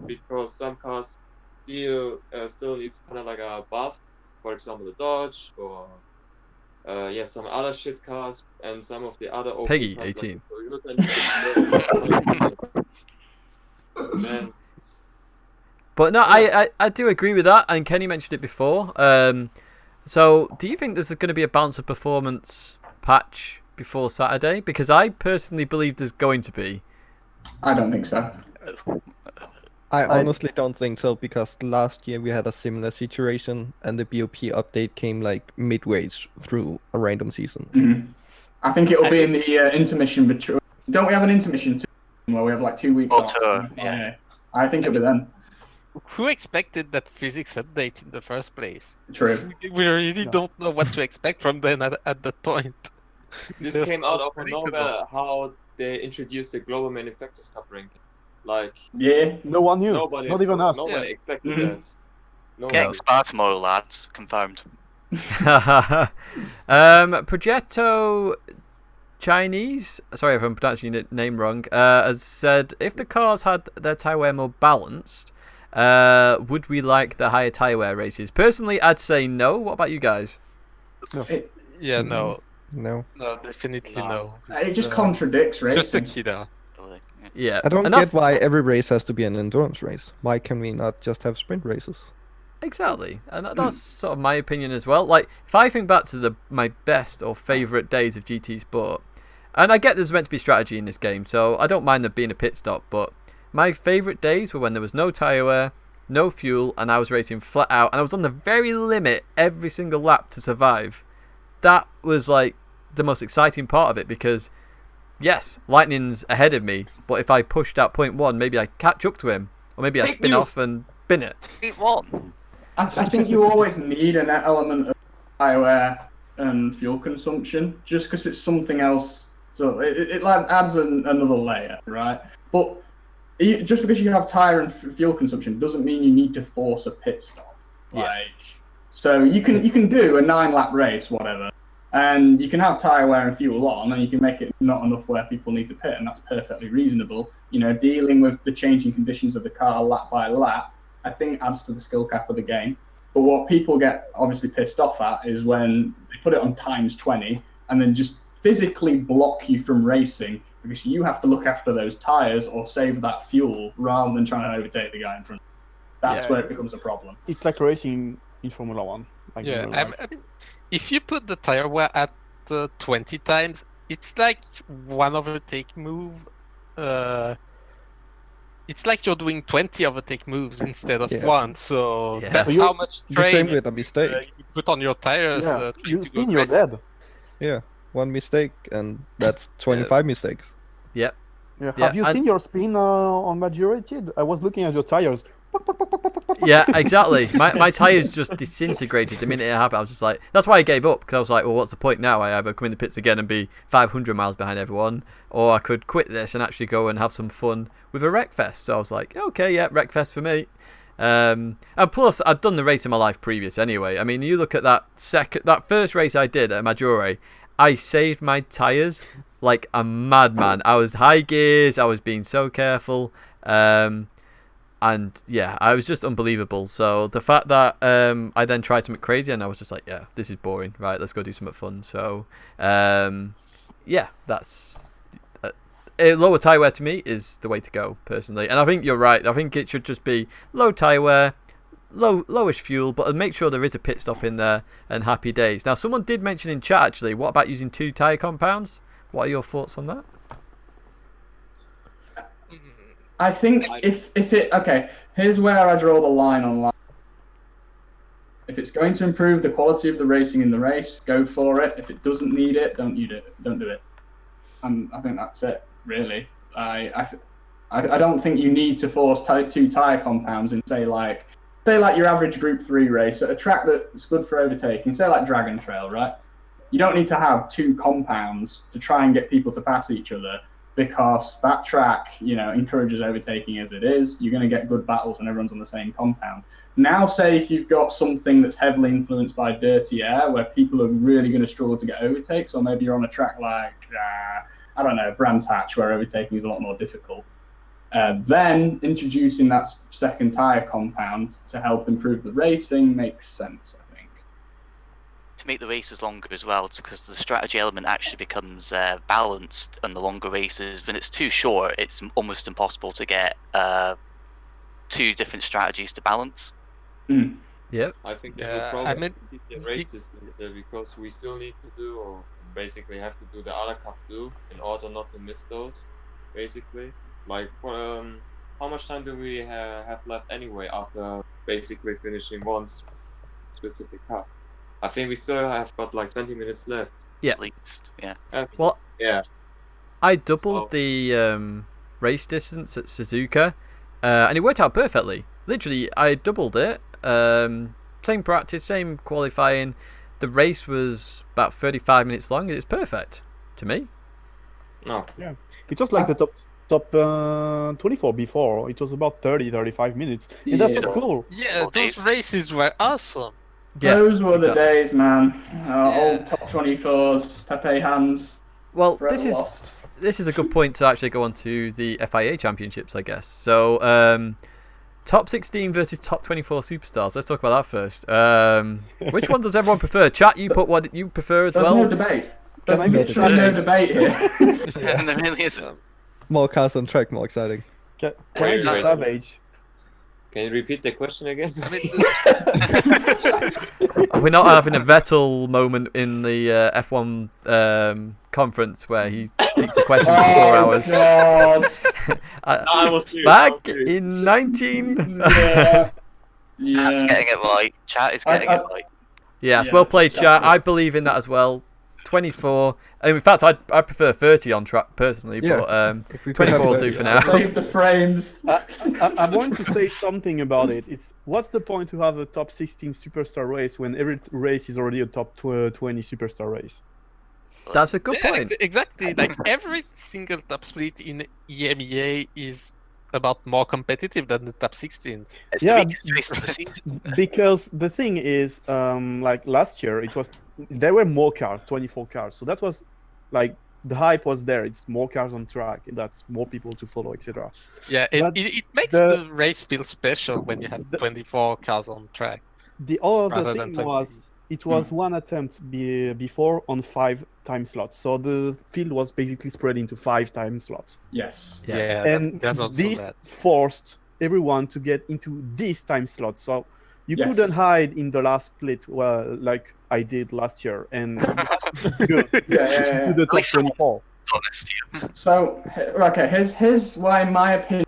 Speaker 8: because some cars still needs kind of like a buff, for example the Dodge or some other shit cars and some of the other
Speaker 1: Peggy
Speaker 8: cars,
Speaker 1: 18.
Speaker 8: Like, man.
Speaker 1: But no, I do agree with that, and Kenny mentioned it before. So, do you think there's going to be a bounce of performance patch before Saturday? Because I personally believe there's going to be.
Speaker 3: I don't think so.
Speaker 7: I honestly don't think so, because last year we had a similar situation and the BOP update came like midway through a random season.
Speaker 3: Mm-hmm. I think it'll be in the intermission between. Don't we have an intermission where we have like 2 weeks off?
Speaker 4: Yeah.
Speaker 3: I think it'll be then.
Speaker 6: Who expected that physics update in the first place?
Speaker 3: True.
Speaker 6: We really don't know what to expect from them at that point.
Speaker 8: This came out of nowhere how they introduced the global manufacturers cup ranking. Like
Speaker 5: no one knew.
Speaker 8: Nobody,
Speaker 5: not even us.
Speaker 8: Nobody expected that. No
Speaker 4: Getting
Speaker 8: one.
Speaker 4: Spa tomorrow, lads. Confirmed.
Speaker 1: Progetto Chinese, sorry if I'm pronouncing your name wrong, has said if the cars had their tyre wear more balanced, would we like the higher tyre wear races? Personally, I'd say no. What about you guys?
Speaker 5: No.
Speaker 6: No, definitely no.
Speaker 3: It just contradicts racing.
Speaker 6: Just a killer.
Speaker 1: Yeah,
Speaker 7: I don't get why every race has to be an endurance race. Why can we not just have sprint races?
Speaker 1: Exactly, and that's sort of my opinion as well. Like, if I think back to my best or favourite days of GT Sport, and I get there's meant to be strategy in this game, so I don't mind there being a pit stop, but my favourite days were when there was no tyre wear, no fuel, and I was racing flat out, and I was on the very limit every single lap to survive. That was like the most exciting part of it, because yes, Lightning's ahead of me, but if I pushed out 0.1, maybe I catch up to him, or maybe I spin off and bin it.
Speaker 4: 0.1.
Speaker 3: I think you always need an element of tyre wear and fuel consumption, just because it's something else. So it adds another layer, right? But just because you have tyre and fuel consumption doesn't mean you need to force a pit stop. So you can do a 9-lap race, whatever, and you can have tyre wear and fuel on, and you can make it not enough where people need to pit, and that's perfectly reasonable. You know, dealing with the changing conditions of the car lap by lap, I think adds to the skill cap of the game. But what people get obviously pissed off at is when they put it on times 20 and then just physically block you from racing because you have to look after those tyres or save that fuel rather than trying to overtake the guy in front. That's where it becomes a problem.
Speaker 5: It's like racing in Formula 1. Like
Speaker 6: I mean, if you put the tyre wear at 20 times, it's like one overtake move. It's like you're doing 20 overtake moves instead of one. So that's how much
Speaker 7: the same
Speaker 6: strain
Speaker 7: with a mistake.
Speaker 6: you put on your tires.
Speaker 5: You spin, you're dead.
Speaker 7: Yeah. one mistake, and that's 25 mistakes.
Speaker 9: Yep.
Speaker 5: Yeah.
Speaker 9: Yeah,
Speaker 5: Have you seen your spin on majority? I was looking at your tires.
Speaker 1: Yeah, exactly. My tyres just disintegrated the minute it happened. I was just like, that's why I gave up, because I was like, well, what's the point now? I either come in the pits again and be 500 miles behind everyone, or I could quit this and actually go and have some fun with a Wreckfest. So I was like, okay, yeah, Wreckfest for me. And plus, I'd done the race in my life previous anyway. I mean, you look at that first race I did at Maggiore, I saved my tyres like a madman. I was high gears, I was being so careful. And yeah, I was just unbelievable. So the fact that I then tried something crazy and I was just like, yeah, this is boring. Right, let's go do something fun. So yeah, that's lower tyre wear to me is the way to go personally. And I think you're right. I think it should just be low tyre wear, lowish fuel, but make sure there is a pit stop in there and happy days. Now, someone did mention in chat actually, what about using 2 tyre compounds? What are your thoughts on that?
Speaker 3: I think if it okay, here's where I draw the line on line. If it's going to improve the quality of the racing in the race, go for it. If it doesn't need it, don't do it. I think that's it, really. I don't think you need to force 2 tyre compounds in say like your average Group 3 race at a track that's good for overtaking, say like Dragon Trail, right? You don't need to have 2 compounds to try and get people to pass each other, because that track, encourages overtaking as it is. You're going to get good battles when everyone's on the same compound. Now, say if you've got something that's heavily influenced by dirty air, where people are really going to struggle to get overtakes, or maybe you're on a track like, I don't know, Brands Hatch, where overtaking is a lot more difficult. Then introducing that second tyre compound to help improve the racing makes sense, I think.
Speaker 4: To make the races longer as well, because the strategy element actually becomes balanced on the longer races. When it's too short, it's almost impossible to get 2 different strategies to balance.
Speaker 1: Yep.
Speaker 8: I think the race system because we still need to do, or basically have to do the other cup too, in order not to miss those. Basically, like how much time do we have left anyway after basically finishing one specific cup? I think we still have got like 20 minutes left.
Speaker 1: Yeah.
Speaker 4: At least, yeah.
Speaker 1: Well,
Speaker 8: yeah.
Speaker 1: I doubled the race distance at Suzuka, and it worked out perfectly. Literally, I doubled it. Same practice, same qualifying. The race was about 35 minutes long. It's perfect to me.
Speaker 8: No.
Speaker 5: Yeah. It was like the top 24 before. It was about 30-35 minutes. And that's just cool.
Speaker 6: Yeah, those races were awesome.
Speaker 1: Yes,
Speaker 3: Those were the days, man. Old top 24s, Pepe hands.
Speaker 1: Well, this is a good point to actually go on to the FIA Championships, I guess. So, top 16 versus top 24 superstars. Let's talk about that first. Which one does everyone prefer? Chat, you put what you prefer as well.
Speaker 3: There's no debate. There's no debate here.
Speaker 4: There really isn't.
Speaker 7: More cars on track, more exciting.
Speaker 5: Can I be savage?
Speaker 8: Can you repeat the question again?
Speaker 1: We're not having a Vettel moment in the F1 conference where he speaks a question for 4 hours.
Speaker 8: I was serious,
Speaker 1: back in 19.
Speaker 3: Yeah.
Speaker 4: Chat's getting it right. Chat is getting it right.
Speaker 1: Yes, well played, chat. I believe in that as well. 24. In fact, I prefer 30 on track personally, but 24 will do for now.
Speaker 3: Save the frames.
Speaker 5: I want to say something about it. What's the point to have a top 16 superstar race when every race is already a top 20 superstar race?
Speaker 1: That's a good point.
Speaker 6: Exactly. Like every single top split in EMEA is about more competitive than the top 16s.
Speaker 4: It's
Speaker 5: Yeah,
Speaker 4: the biggest race of the season.
Speaker 5: because the thing is, like last year, there were more cars, 24 cars. So that was like the hype was there. It's more cars on track. That's more people to follow, etc.
Speaker 6: Yeah, it makes the race feel special when you have 24 cars on track.
Speaker 5: The other
Speaker 6: Rather
Speaker 5: thing
Speaker 6: than 20.
Speaker 5: was it was one attempt before on 5 time slots. So the field was basically spread into 5 time slots.
Speaker 3: Yes.
Speaker 6: Yeah,
Speaker 5: And
Speaker 6: that's also
Speaker 5: this
Speaker 6: bad.
Speaker 5: forced everyone to get into this time slot. So you
Speaker 3: Yes.
Speaker 5: couldn't hide in the last split, well, like I did last year, and go
Speaker 3: Yeah.
Speaker 5: to the top 24.
Speaker 4: Honest, yeah.
Speaker 3: So, okay, here's why, in my opinion,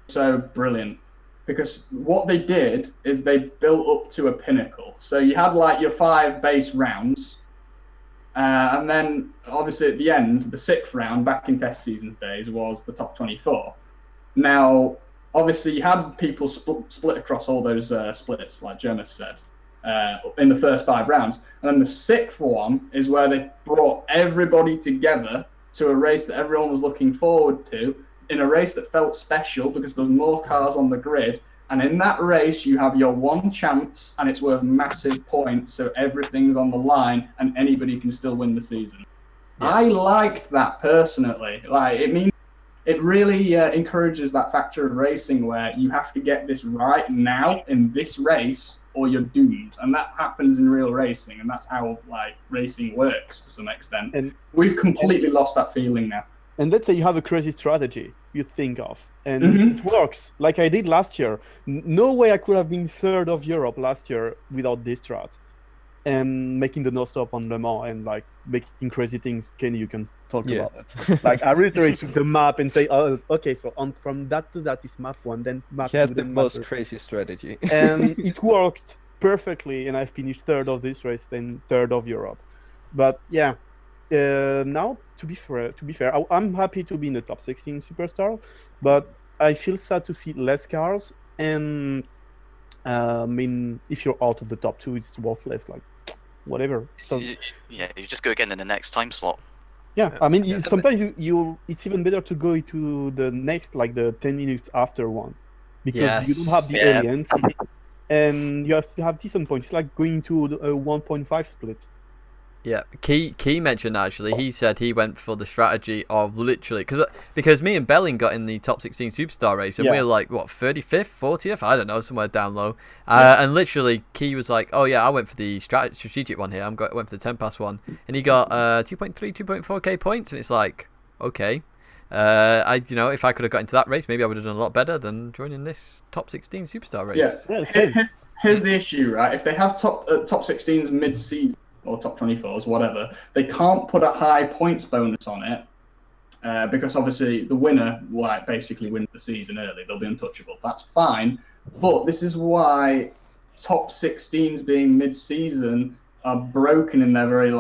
Speaker 3: so brilliant. Because what they did is they built up to a pinnacle. So you had like your 5 base rounds, And then, obviously, at the end, the 6th round, back in test seasons days, was the top 24. Now, obviously, you had people split across all those splits, like Jomas said, in the first 5 rounds. And then the 6th one is where they brought everybody together to a race that everyone was looking forward to, in a race that felt special because there was more cars on the grid. And in that race, you have your one chance, and it's worth massive points, so everything's on the line, and anybody can still win the season. Yeah. I liked that personally. Like, it really encourages that factor of racing where you have to get this right now in this race, or you're doomed. And that happens in real racing, and that's how racing works to some extent. And we've completely lost that feeling now.
Speaker 5: And let's say you have a crazy strategy you think of, and it works, like I did last year. No way I could have been 3rd of Europe last year without this strat. And making the no-stop on Le Mans and making crazy things. Khkenni, you can talk about it. I literally took the map and say, oh, okay, so from that to that is map 1, then map 2.
Speaker 7: He had the most crazy strategy.
Speaker 5: And it worked perfectly, and I finished 3rd of this race, then 3rd of Europe. But yeah. Now, to be fair, I'm happy to be in the top 16 Superstar, but I feel sad to see less cars. And if you're out of the top 2, it's worthless. Whatever. So
Speaker 4: you just go again in the next time slot.
Speaker 5: Yeah, sometimes it's even better to go to the next, the 10 minutes after one, because you don't have the aliens, and you have decent points. It's like going to a 1.5 split.
Speaker 1: Yeah, Key mentioned actually. He said he went for the strategy of literally because me and Belling got in the top 16 Superstar race, and we were 35th, 40th, I don't know, somewhere down low. And literally, Key was like, "Oh yeah, I went for the strategic one here. I went for the 10 pass one," and he got 2.3, 2.4k points, and it's like, okay, if I could have got into that race, maybe I would have done a lot better than joining this top 16 Superstar race.
Speaker 3: Yeah. Here's the issue, right? If they have top 16s mid-season, or top 24s, whatever, they can't put a high points bonus on it because obviously the winner will basically win the season early. They'll be untouchable. That's fine, but this is why top 16s being mid-season are broken in their very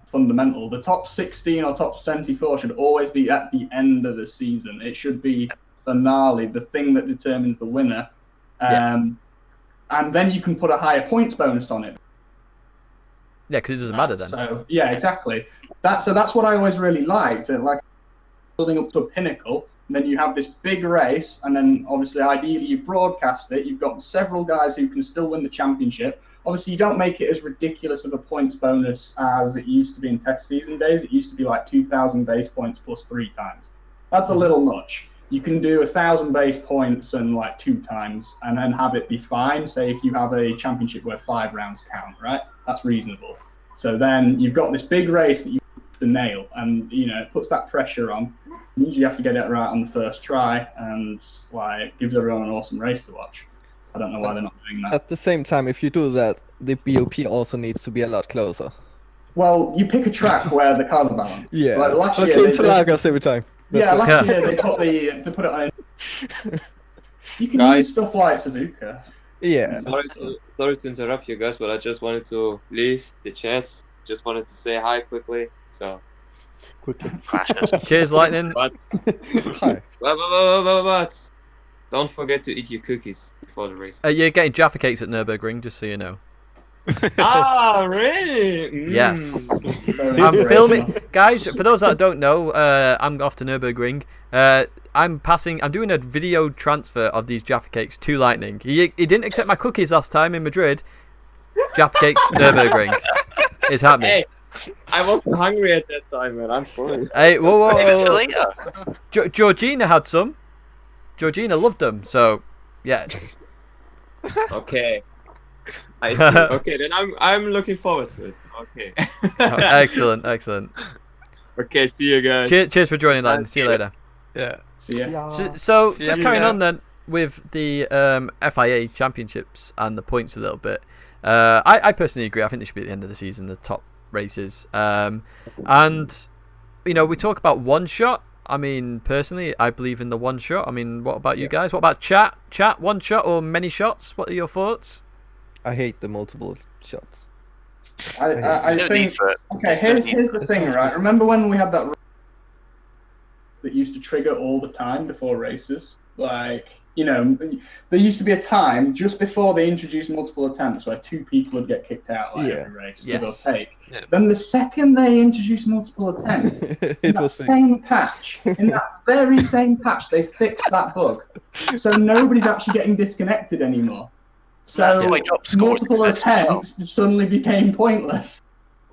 Speaker 3: fundamental. The top 16 or top 24 should always be at the end of the season. It should be finale, the thing that determines the winner, and then you can put a higher points bonus on it.
Speaker 1: Yeah, because it doesn't matter then.
Speaker 3: So yeah, exactly. That's what I always really liked. Building up to a pinnacle, and then you have this big race, and then obviously, ideally, you broadcast it. You've got several guys who can still win the championship. Obviously, you don't make it as ridiculous of a points bonus as it used to be in test season days. It used to be 2,000 base points plus 3 times. That's a little much. You can do 1,000 base points and 2 times, and then have it be fine. Say if you have a championship where 5 rounds count, right? That's reasonable. So then you've got this big race that you have to nail, and it puts that pressure on. You usually have to get it right on the first try, and it gives everyone an awesome race to watch. I don't know why they're not doing that.
Speaker 7: At the same time, if you do that, the BOP also needs to be a lot closer.
Speaker 3: Well, you pick a track where the cars are balanced.
Speaker 7: Yeah.
Speaker 3: Last year,
Speaker 7: it's Lagos every time.
Speaker 3: Last year they put it on. You can use stuff like Suzuka.
Speaker 7: Yeah.
Speaker 8: Sorry to interrupt you guys, but I just wanted to leave the chat. Just wanted to say hi quickly. So.
Speaker 5: Quickly.
Speaker 1: Cheers, Lightning.
Speaker 8: But.
Speaker 7: Hi.
Speaker 8: But. Don't forget to eat your cookies before the race.
Speaker 1: You're getting Jaffa cakes at Nürburgring, just so you know.
Speaker 8: Really?
Speaker 1: Yes. I'm filming, guys. For those that don't know, I'm off to Nürburgring. I'm doing a video transfer of these Jaffa cakes to Lightning. He didn't accept my cookies last time in Madrid. Jaffa cakes, Nürburgring. It's happening.
Speaker 8: Hey, I wasn't hungry at that time, man. I'm sorry.
Speaker 1: Hey, whoa. Georgina had some. Georgina loved them, so yeah.
Speaker 8: Okay. I see. Okay, then I'm looking forward to it. Okay.
Speaker 1: Excellent.
Speaker 8: Okay, see you guys.
Speaker 1: Cheers for joining, Lightning. See you later.
Speaker 8: Yeah.
Speaker 3: See ya.
Speaker 1: So just carrying on then with the FIA Championships and the points a little bit. I personally agree. I think they should be at the end of the season, the top races. And we talk about one shot. I mean, personally, I believe in the one shot. I mean, what about you guys? What about chat? Chat, one shot or many shots? What are your thoughts?
Speaker 7: I hate the multiple shots.
Speaker 3: I
Speaker 4: No need
Speaker 3: think.
Speaker 4: for it.
Speaker 3: Okay,
Speaker 4: There's no need
Speaker 3: here's the thing, right? Remember when we had that that used to trigger all the time before races? Like, there used to be a time just before they introduced multiple attempts where 2 people would get kicked out every race, give or take.
Speaker 6: Yeah.
Speaker 3: Then the second they introduced multiple attempts, in that same patch, in that very same patch, they fixed that bug. So nobody's actually getting disconnected anymore.
Speaker 4: That's
Speaker 3: So
Speaker 4: why drop scores
Speaker 3: multiple
Speaker 4: exist as well.
Speaker 3: attempts suddenly became pointless.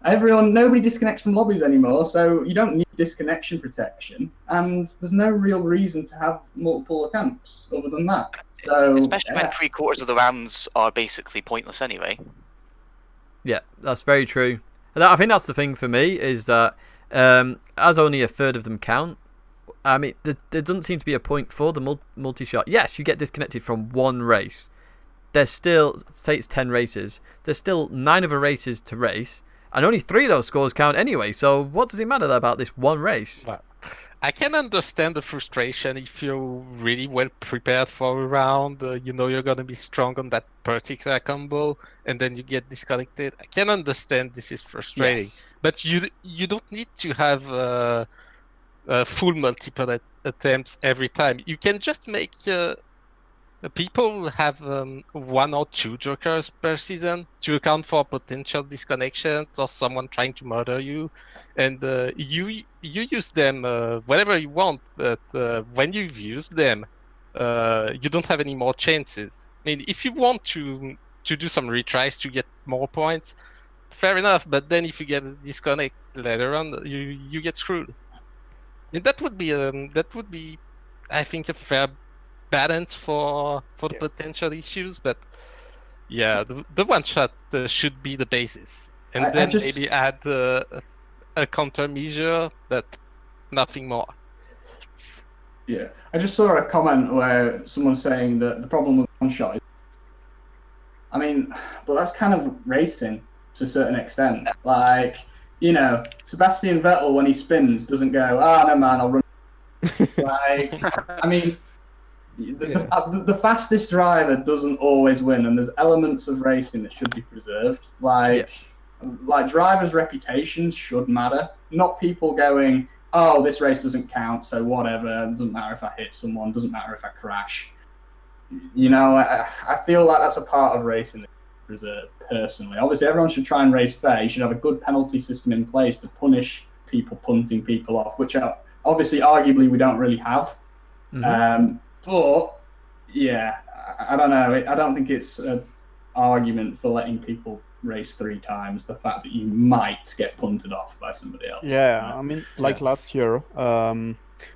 Speaker 3: Nobody disconnects from lobbies anymore, so you don't need disconnection protection, and there's no real reason to have multiple attempts other than that. So,
Speaker 4: Especially when 3/4 of the rounds are basically pointless anyway.
Speaker 1: Yeah, that's very true. And I think that's the thing for me is that as only a third of them count, I mean, there doesn't seem to be a point for the multi-shot. Yes, you get disconnected from one race. There's still, say it's 10 races, there's still 9 other races to race, and only 3 of those scores count anyway, so what does it matter about this one race?
Speaker 6: Well, I can understand the frustration if you're really well prepared for a round, you know you're going to be strong on that particular combo, and then you get disconnected. I can understand this is frustrating,
Speaker 1: Yes.
Speaker 6: but you don't need to have full multiple attempts every time. You can just make people have 1 or 2 jokers per season to account for potential disconnections or someone trying to murder you, and you use them whenever you want. But when you've used them, you don't have any more chances. I mean, if you want to do some retries to get more points, fair enough. But then if you get a disconnect later on, you get screwed. And that would be, I think, a fair balance for the potential issues, but yeah, the one shot should be the basis, and then maybe add a countermeasure, but nothing more.
Speaker 3: Yeah, I just saw a comment where someone's saying that the problem with one shot is, I mean, but that's kind of racing to a certain extent. Like, Sebastian Vettel when he spins doesn't go, no man, I'll run. Like, I mean, the fastest driver doesn't always win, and there's elements of racing that should be preserved. Like drivers' reputations should matter, not people going, oh, this race doesn't count, so whatever, doesn't matter if I hit someone, doesn't matter if I crash. I feel like that's a part of racing that should be preserved, personally. Obviously, everyone should try and race fair. You should have a good penalty system in place to punish people punting people off, which obviously, arguably, we don't really have.
Speaker 1: Mm-hmm.
Speaker 3: But yeah, I don't know. I don't think it's an argument for letting people race 3 times. The fact that you might get punted off by somebody else.
Speaker 5: Yeah, I mean, last year,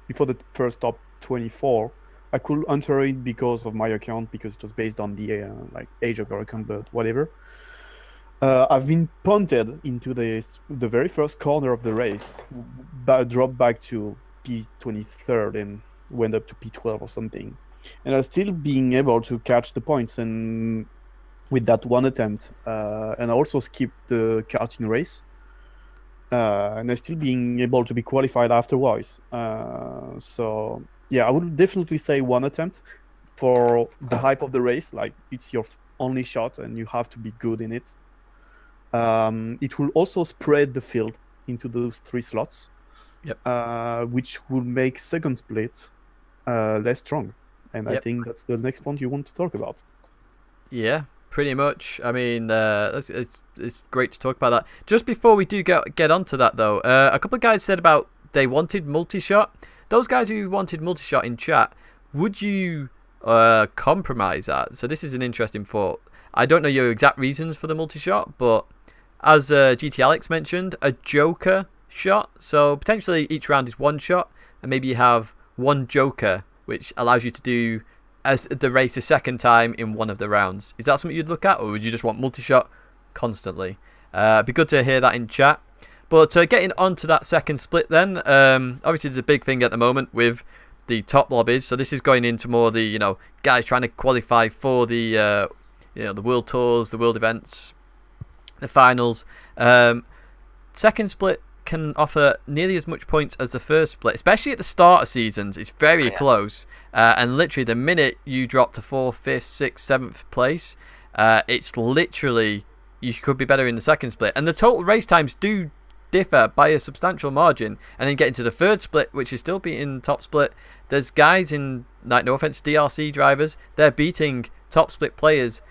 Speaker 5: before the first top 24, I could enter it because of my account, because it was based on the age of your account, but whatever. I've been punted into the very first corner of the race, dropped back to P23rd and went up to P12 or something, and I'm still being able to catch the points and with that one attempt, and I also skipped the karting race, and I'm still being able to be qualified afterwards. So yeah, I would definitely say 1 attempt for the hype of the race, like it's your only shot and you have to be good in it. It will also spread the field into those 3 slots, which will make second split less strong, and I think that's the next point you want to talk about.
Speaker 1: Yeah, pretty much. I mean, it's great to talk about that. Just before we do get onto that, though, a couple of guys said about they wanted multi-shot. Those guys who wanted multi-shot in chat, would you compromise that? So this is an interesting thought. I don't know your exact reasons for the multi-shot, but as GT Alex mentioned, a joker shot. So potentially each round is 1 shot, and maybe you have 1 joker, which allows you to do the race a second time in one of the rounds. Is that something you'd look at, or would you just want multi-shot constantly? It'd be good to hear that in chat. But getting onto that second split then, obviously there's a big thing at the moment with the top lobbies. So this is going into more the guys trying to qualify for the the world tours, the world events, the finals. Second split can offer nearly as much points as the first split, especially at the start of seasons. It's very close, and literally the minute you drop to 4th, 5th, 6th, 7th place, it's literally you could be better in the second split. And the total race times do differ by a substantial margin. And then getting to the third split, which is still beating top split, there's guys in, like, no offense, DRC drivers, they're beating top split players.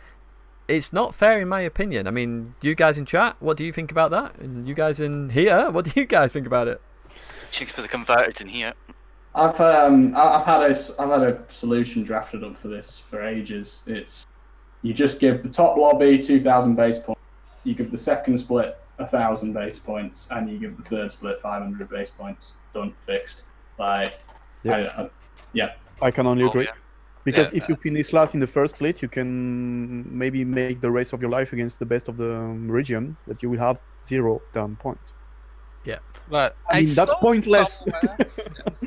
Speaker 1: It's not fair in my opinion. I mean, you guys in chat, what do you think about that? And you guys in here, what do you guys think about it?
Speaker 4: Chicks to the converters in here.
Speaker 3: I've had a solution drafted up for this for ages. It's you just give the top lobby 2,000 base points, you give the second split 1,000 base points, and you give the third split 500 base points. Done, fixed. Like, yeah.
Speaker 5: I can only agree.
Speaker 4: Yeah.
Speaker 5: Because if you finish last in the first split, you can maybe make the race of your life against the best of the region, but you will have 0 down points.
Speaker 1: Yeah.
Speaker 6: But
Speaker 5: I mean, that's pointless.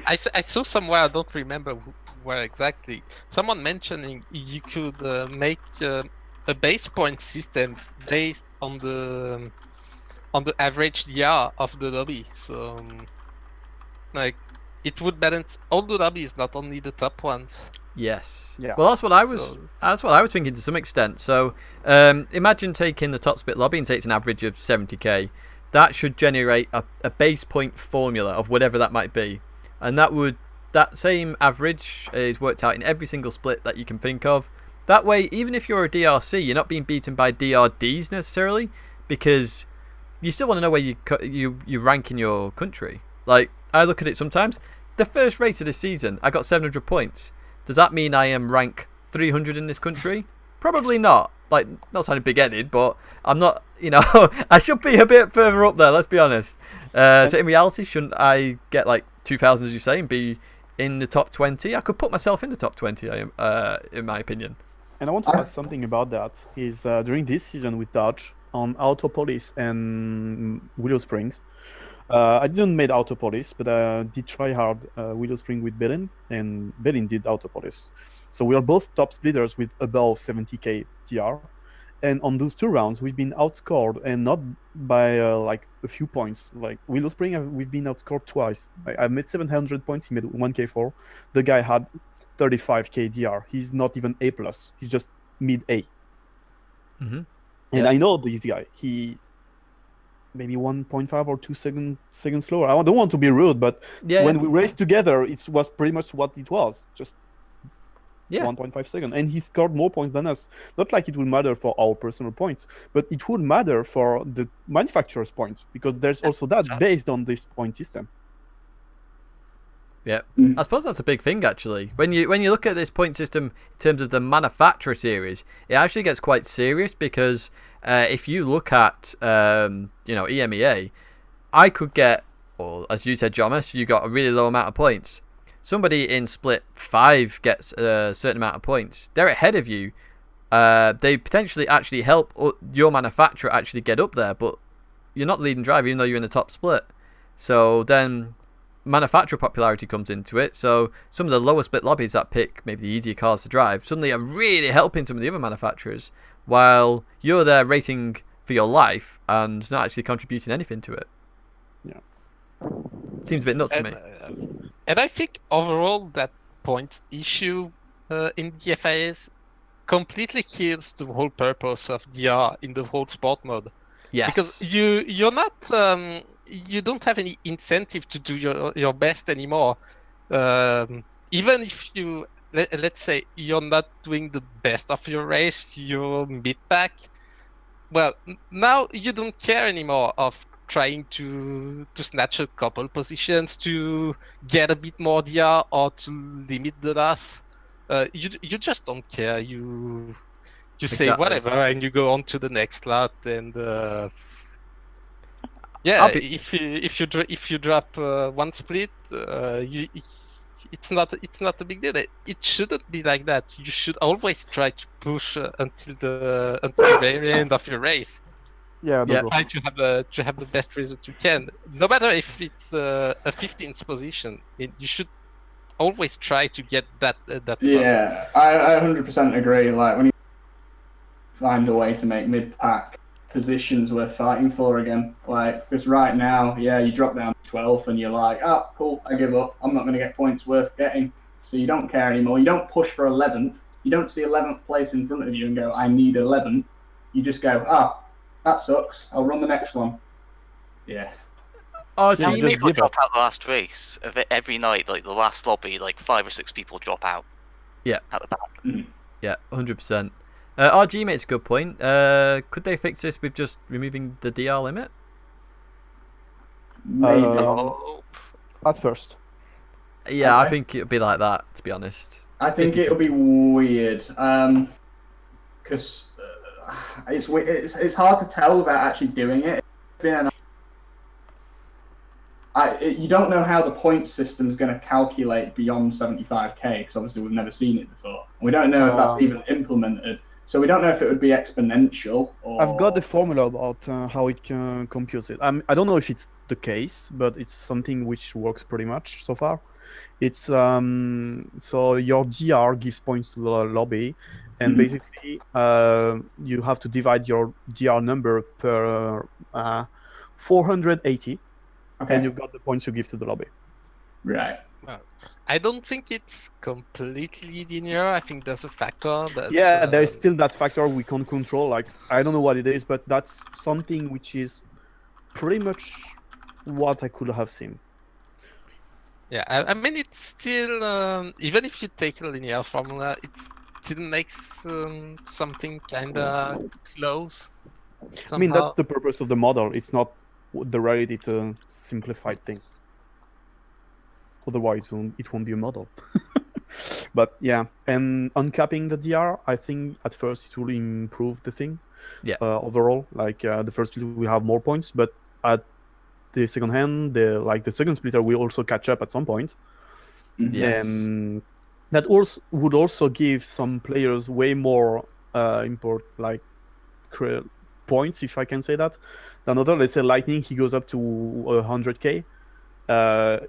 Speaker 6: I saw somewhere, I don't remember where exactly, someone mentioning you could make a base point system based on the average DR of the lobby. So, like, it would balance all the lobbies, not only the top ones.
Speaker 1: Yes.
Speaker 5: Yeah.
Speaker 1: Well, that's what I was thinking to some extent. So, imagine taking the top split lobby and takes an average of 70k. That should generate a base point formula of whatever that might be, and that same average is worked out in every single split that you can think of. That way, even if you're a DRC, you're not being beaten by DRDs necessarily, because you still want to know where you rank in your country. Like, I look at it sometimes. The first race of this season, I got 700 points. Does that mean I am rank 300 in this country? Probably not. Like, not sounding big-headed, but I'm not, I should be a bit further up there, let's be honest. So in reality, shouldn't I get like 2,000, as you say, and be in the top 20? I could put myself in the top 20, in my opinion.
Speaker 5: And I want to add something about that, is during this season with Dodge, on Autopolis and Willow Springs, I didn't make Autopolis, but I did try hard Willow Spring with Belin, and Belin did Autopolis. So we are both top splitters with above 70k TR. And on those 2 rounds, we've been outscored, and not by like a few points. Like Willow Spring, we've been outscored twice. I made 700 points, he made 1k4. The guy had 35k DR. He's not even A+. He's just mid-A.
Speaker 1: Mm-hmm.
Speaker 5: And I know this guy. He maybe 1.5 or 2 seconds slower. I don't want to be rude, but when we raced together, it was pretty much what it was. Just 1.5 seconds. And he scored more points than us. Not like it will matter for our personal points, but it would matter for the manufacturer's points, because there's also that based on this point system.
Speaker 1: Yeah, I suppose that's a big thing actually. When you look at this point system in terms of the manufacturer series, it actually gets quite serious, because if you look at EMEA, I could get, or as you said, Jomas, you got a really low amount of points. Somebody in split 5 gets a certain amount of points. They're ahead of you. They potentially actually help your manufacturer actually get up there, but you're not the leading driver even though you're in the top split. So then manufacturer popularity comes into it. So some of the lower split lobbies that pick maybe the easier cars to drive suddenly are really helping some of the other manufacturers, while you're there racing for your life and not actually contributing anything to it.
Speaker 5: Yeah.
Speaker 1: Seems a bit nuts to me.
Speaker 6: And I think overall that point issue in the FIS completely kills the whole purpose of DR in the whole sport mode.
Speaker 1: Yes.
Speaker 6: Because you're not you don't have any incentive to do your best anymore. Even if you let's say you're not doing the best of your race, you're mid-pack. Well, now you don't care anymore of trying to snatch a couple positions, to get a bit more DR, or to limit the loss. You just don't care. You say whatever, and you go on to the next lot. And if you drop one split, it's not a big deal. It shouldn't be like that. You should always try to push until the very end of your race.
Speaker 5: Yeah.
Speaker 6: Try to have the best result you can. No matter if it's a 15th position, you should always try to get that spot.
Speaker 3: Yeah, I 100% agree. Like, when you find a way to make mid-pack positions worth fighting for again, like, because right now, you drop down to 12th and you're like, oh, cool, I give up. I'm not going to get points worth getting. So you don't care anymore. You don't push for 11th. You don't see 11th place in front of you and go, I need 11th. You just go, That sucks. I'll run the next one. Yeah.
Speaker 1: RG
Speaker 5: Yeah,
Speaker 4: How many
Speaker 5: just
Speaker 4: people
Speaker 5: give
Speaker 4: drop
Speaker 5: up.
Speaker 4: out the last race? Of it every night, like the last lobby, like 5 or 6 people drop out.
Speaker 1: Yeah.
Speaker 4: At the back.
Speaker 1: Yeah, 100%. RG makes a good point. Could they fix this with just removing the DR limit?
Speaker 3: Maybe.
Speaker 4: Oh.
Speaker 5: At first.
Speaker 1: Yeah, I
Speaker 3: Okay.
Speaker 1: think it'd be like that, to be honest.
Speaker 3: I think
Speaker 1: 50-50.
Speaker 3: it'll be weird. Because it's hard to tell without actually doing it. It's been you don't know how the point system's going to calculate beyond 75k, because obviously we've never seen it before. We don't know if that's even implemented, so we don't know if it would be exponential or...
Speaker 5: I've got the formula about how it computes it. I don't know if it's the case, but it's something which works pretty much so far. It's so your GR gives points to the lobby, and basically you have to divide your GR number per 480, and you've got the points you give to the lobby.
Speaker 3: Right.
Speaker 6: I don't think it's completely linear. I think there's a factor, but
Speaker 5: yeah, there's still that factor we can't control. Like, I don't know what it is, but that's something which is pretty much what I could have seen.
Speaker 6: Yeah, I mean, it's still, even if you take a linear formula, it still makes something kind of close. Somehow.
Speaker 5: I mean, that's the purpose of the model. It's not the reality, it's a simplified thing. Otherwise, it won't be a model. But yeah, and uncapping the DR, I think at first it will improve the thing.
Speaker 1: Yeah.
Speaker 5: Overall, like the first split will have more points, but at the second hand, the second splitter will also catch up at some point.
Speaker 1: Yes.
Speaker 5: And that also would also give some players way more points, if I can say that, than other. Let's say Lightning, he goes up to 100k.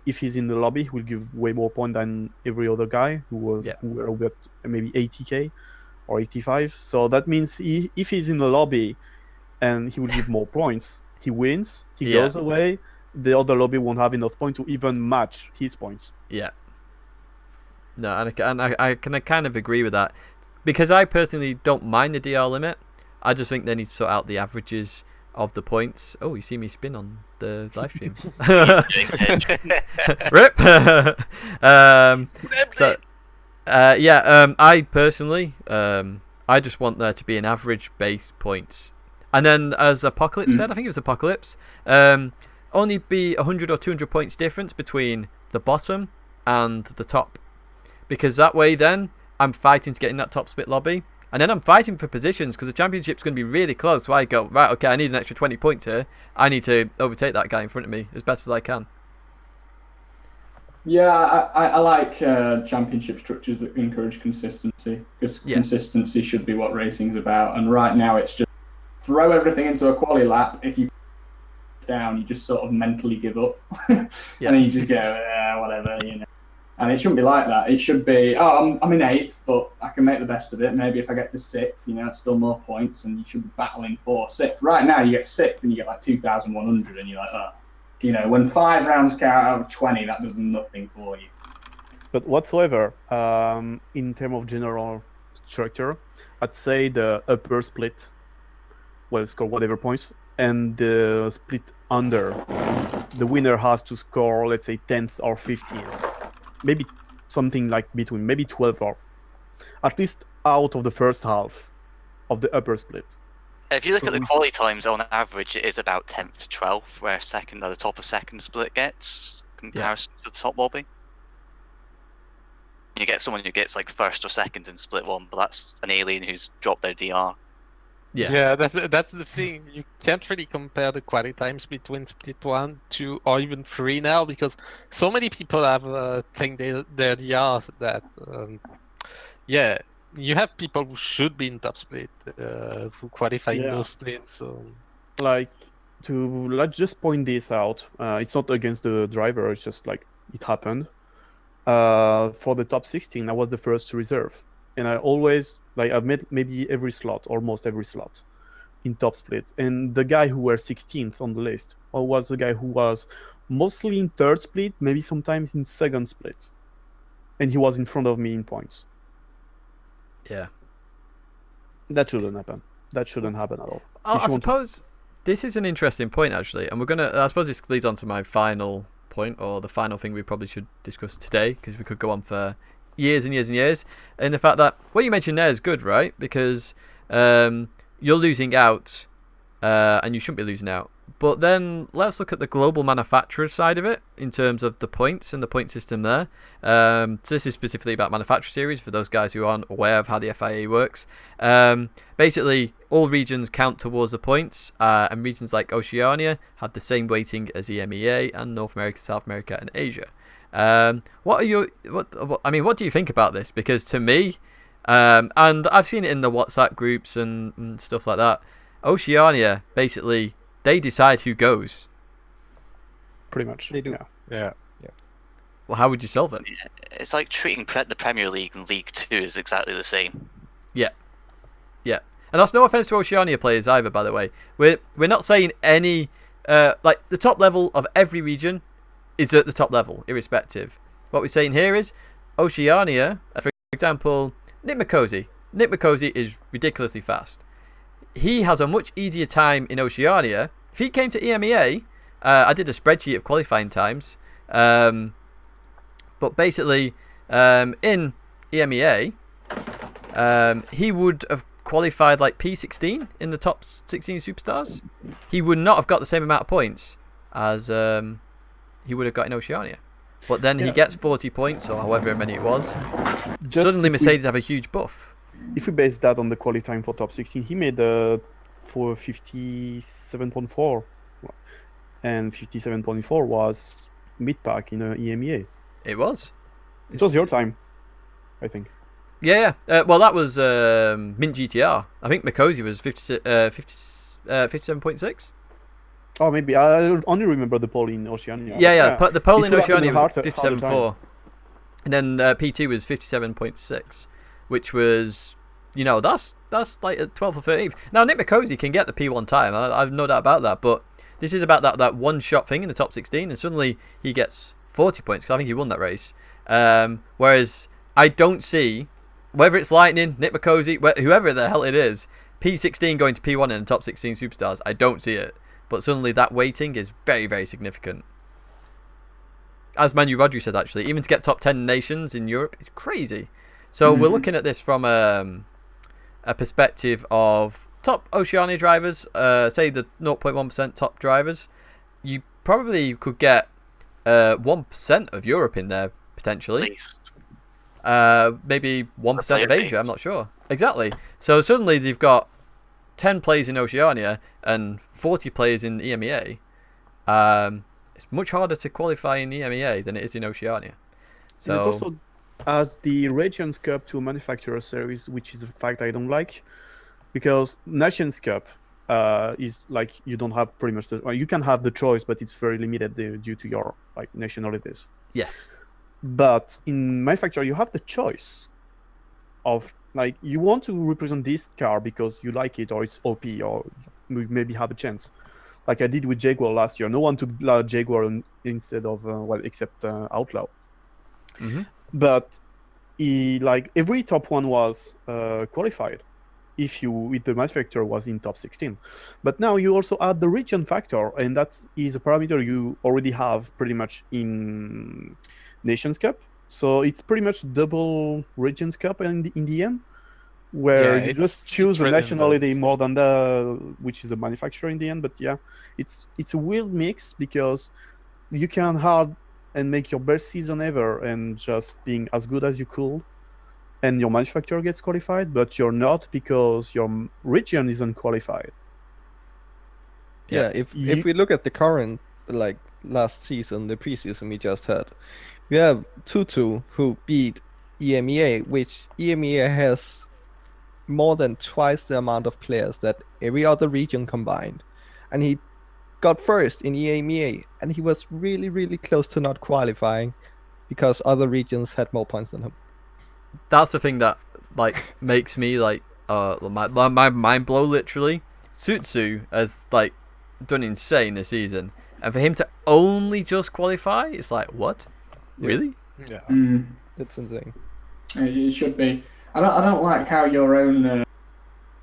Speaker 5: If he's in the lobby, he will give way more point than every other guy who were at maybe 80k or 85. So that means if he's in the lobby and he will give more points, he wins, he goes away, the other lobby won't have enough points to even match his points.
Speaker 1: Yeah. No, and I can kind of agree with that. Because I personally don't mind the DR limit. I just think they need to sort out the averages of the points. Oh, you see me spin on the live stream. Rip. I personally, I just want there to be an average base points, and then as Apocalypse said, I think it was Apocalypse, only be 100 or 200 points difference between the bottom and the top, because that way then I'm fighting to get in that top split lobby. And then I'm fighting for positions because the championship's going to be really close. So I go, right, okay, I need an extra 20 points here. I need to overtake that guy in front of me as best as I can.
Speaker 3: Yeah, I like championship structures that encourage consistency, because consistency should be what racing's about. And right now it's just throw everything into a quali lap. If you down, you just sort of mentally give up. And then you just go, whatever, you know. And it shouldn't be like that. It should be, I'm in 8th, but I can make the best of it. Maybe if I get to 6th, you know, it's still more points, and you should be battling for 6th. Right now, you get 6th, and you get like 2,100, and you're like, oh. You know, when 5 rounds count out of 20, that does nothing for you.
Speaker 5: But whatsoever, in terms of general structure, I'd say the upper split will score whatever points, and the split under, the winner has to score, let's say, 10th or 15th. Maybe something like between, maybe 12 or at least out of the first half of the upper split.
Speaker 4: If you look at the quality times, on average, it is about 10th to 12th, where the top of second split gets comparison to the top lobby. You get someone who gets like first or second in split 1, but that's an alien who's dropped their DR.
Speaker 6: Yeah, that's the thing. You can't really compare the quality times between split 1, 2, or even 3 now, because so many people have taken their DRs that, you have people who should be in top split, who qualify in those splits. So,
Speaker 5: like, let's just point this out. It's not against the driver. It's just like it happened. For the top 16, I was the first to reserve. And I always, I've met maybe every slot, almost every slot in top split. And the guy who was 16th on the list was the guy who was mostly in third split, maybe sometimes in second split. And he was in front of me in points.
Speaker 1: Yeah.
Speaker 5: That shouldn't happen. that shouldn't happen at all.
Speaker 1: I suppose this is an interesting point, actually, and I suppose this leads on to my final point, or the final thing we probably should discuss today, because we could go on for years and years and years, and the fact that what you mentioned there is good, right? Because you're losing out, and you shouldn't be losing out. But then let's look at the global manufacturer side of it in terms of the points and the point system there. So this is specifically about manufacturer series for those guys who aren't aware of how the FIA works. Basically, all regions count towards the points, and regions like Oceania have the same weighting as EMEA and North America, South America, and Asia. What do you think about this? Because to me, and I've seen it in the WhatsApp groups and stuff like that, Oceania basically, they decide who goes.
Speaker 5: Pretty much.
Speaker 7: They do.
Speaker 6: Yeah.
Speaker 1: Well, how would you solve it?
Speaker 4: It's like treating the Premier League and League 2 is exactly the same.
Speaker 1: Yeah. And that's no offense to Oceania players either, by the way. We're not saying any like the top level of every region is at the top level, irrespective. What we're saying here is Oceania, for example, Nick Mikosi. Nick Mikosi is ridiculously fast. He has a much easier time in Oceania. If he came to EMEA, I did a spreadsheet of qualifying times. But basically, in EMEA, he would have qualified like P16 in the top 16 superstars. He would not have got the same amount of points as he would have got in Oceania. But then he gets 40 points, or however many it was. Suddenly Mercedes have a huge buff.
Speaker 5: If we base that on the quality time for top 16, he made for 57.4, and 57.4 was mid-pack in EMEA.
Speaker 1: It was.
Speaker 5: It was your time, I think.
Speaker 1: Yeah. Well, that was Mint GTR. I think Mikosi was 57.6.
Speaker 5: Oh, maybe. I only remember the pole in Oceania.
Speaker 1: Yeah. But the pole in Oceania was
Speaker 5: harder
Speaker 1: 57.4. And then P2 was 57.6, which was, that's like a 12th or 13th. Now, Nick Mikosi can get the P1 time. I've no doubt about that. But this is about that one-shot thing in the top 16, and suddenly he gets 40 points, because I think he won that race. Whereas I don't see, whether it's Lightning, Nick Mikosi, whoever the hell it is, P16 going to P1 in the top 16 superstars, I don't see it. But suddenly that weighting is very, very significant. As Manu Rodri says, actually, even to get top 10 nations in Europe is crazy. So we're looking at this from a perspective of top Oceania drivers, say the 0.1% top drivers. You probably could get 1% of Europe in there, potentially. Maybe 1% of Asia, I'm not sure. Exactly. So suddenly they've got 10 players in Oceania and 40 players in EMEA. It's much harder to qualify in EMEA than it is in Oceania. So
Speaker 5: and it also has the Regions Cup to a manufacturer series, which is a fact I don't like, because Nations Cup is like you don't have pretty much you can have the choice, but it's very limited due to your nationalities.
Speaker 1: Yes.
Speaker 5: But in manufacturer, you have the choice of you want to represent this car because you like it, or it's OP, or you maybe have a chance. Like I did with Jaguar last year. No one took Jaguar instead of except Outlaw. But every top one was qualified if the manufacturer was in top 16. But now you also add the region factor, and that is a parameter you already have pretty much in Nations Cup. So it's pretty much double Regions Cup in the end, where you just choose a nationality more than which is a manufacturer in the end. But yeah, it's a weird mix, because you can have and make your best season ever and just being as good as you could, and your manufacturer gets qualified, but you're not because your region isn't qualified.
Speaker 7: Yeah, if we look at the current, last season, the preseason we just had, we have Tutu who beat EMEA, which EMEA has more than twice the amount of players that every other region combined. And he got first in EMEA, and he was really, really close to not qualifying because other regions had more points than him.
Speaker 1: That's the thing that makes me my mind blow, literally. Sutsu has done insane this season, and for him to only just qualify, it's like, what? Really?
Speaker 6: Yeah.
Speaker 7: It's insane.
Speaker 3: It should be. I don't like how your own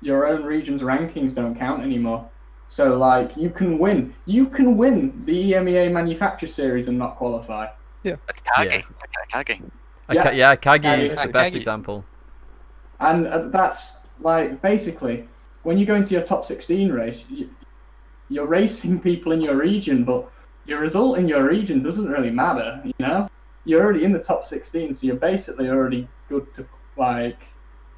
Speaker 3: your own region's rankings don't count anymore. So like you can win the EMEA Manufacturer Series and not qualify.
Speaker 4: Kage.
Speaker 1: Kage is the best example.
Speaker 3: And that's like basically when you go into your top 16 race, you're racing people in your region, but your result in your region doesn't really matter. You know, you're already in the top 16, so you're basically already good to like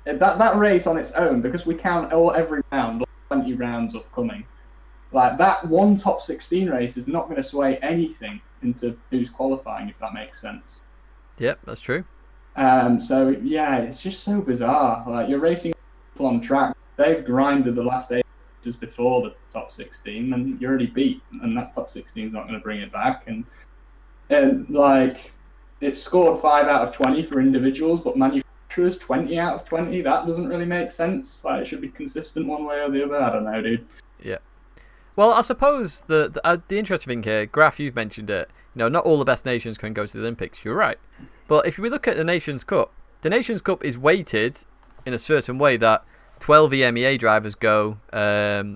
Speaker 3: that race on its own, because we count every round, 20 rounds upcoming. Like that one top 16 race is not going to sway anything into who's qualifying, if that makes sense.
Speaker 1: Yep, that's true.
Speaker 3: So yeah, it's just so bizarre. Like you're racing people on track, they've grinded the last 8 races before the top 16, and you're already beat, and that top 16 is not going to bring it back. And like it's scored 5 out of 20 for individuals, but manufacturers 20 out of 20. That doesn't really make sense. Like it should be consistent one way or the other. I don't know, dude.
Speaker 1: Yeah. Well, I suppose the interesting thing here, Graf, you've mentioned it. You know, not all the best nations can go to the Olympics. You're right. But if we look at the Nations Cup is weighted in a certain way that 12 EMEA drivers go.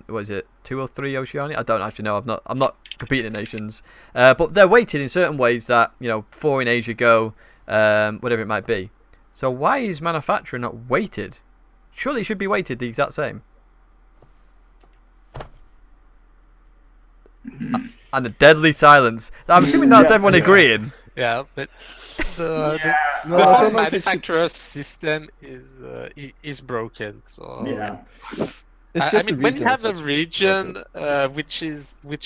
Speaker 1: What is it? 2 or 3 Oceania? I don't actually know. I'm not competing in nations. But they're weighted in certain ways that 4 in Asia go. Whatever it might be. So why is manufacturer not weighted? Surely it should be weighted the exact same. And a deadly silence. I'm assuming that's everyone agreeing.
Speaker 6: Yeah, but the manufacturer system is broken. So
Speaker 3: yeah,
Speaker 6: I mean, when you have a region which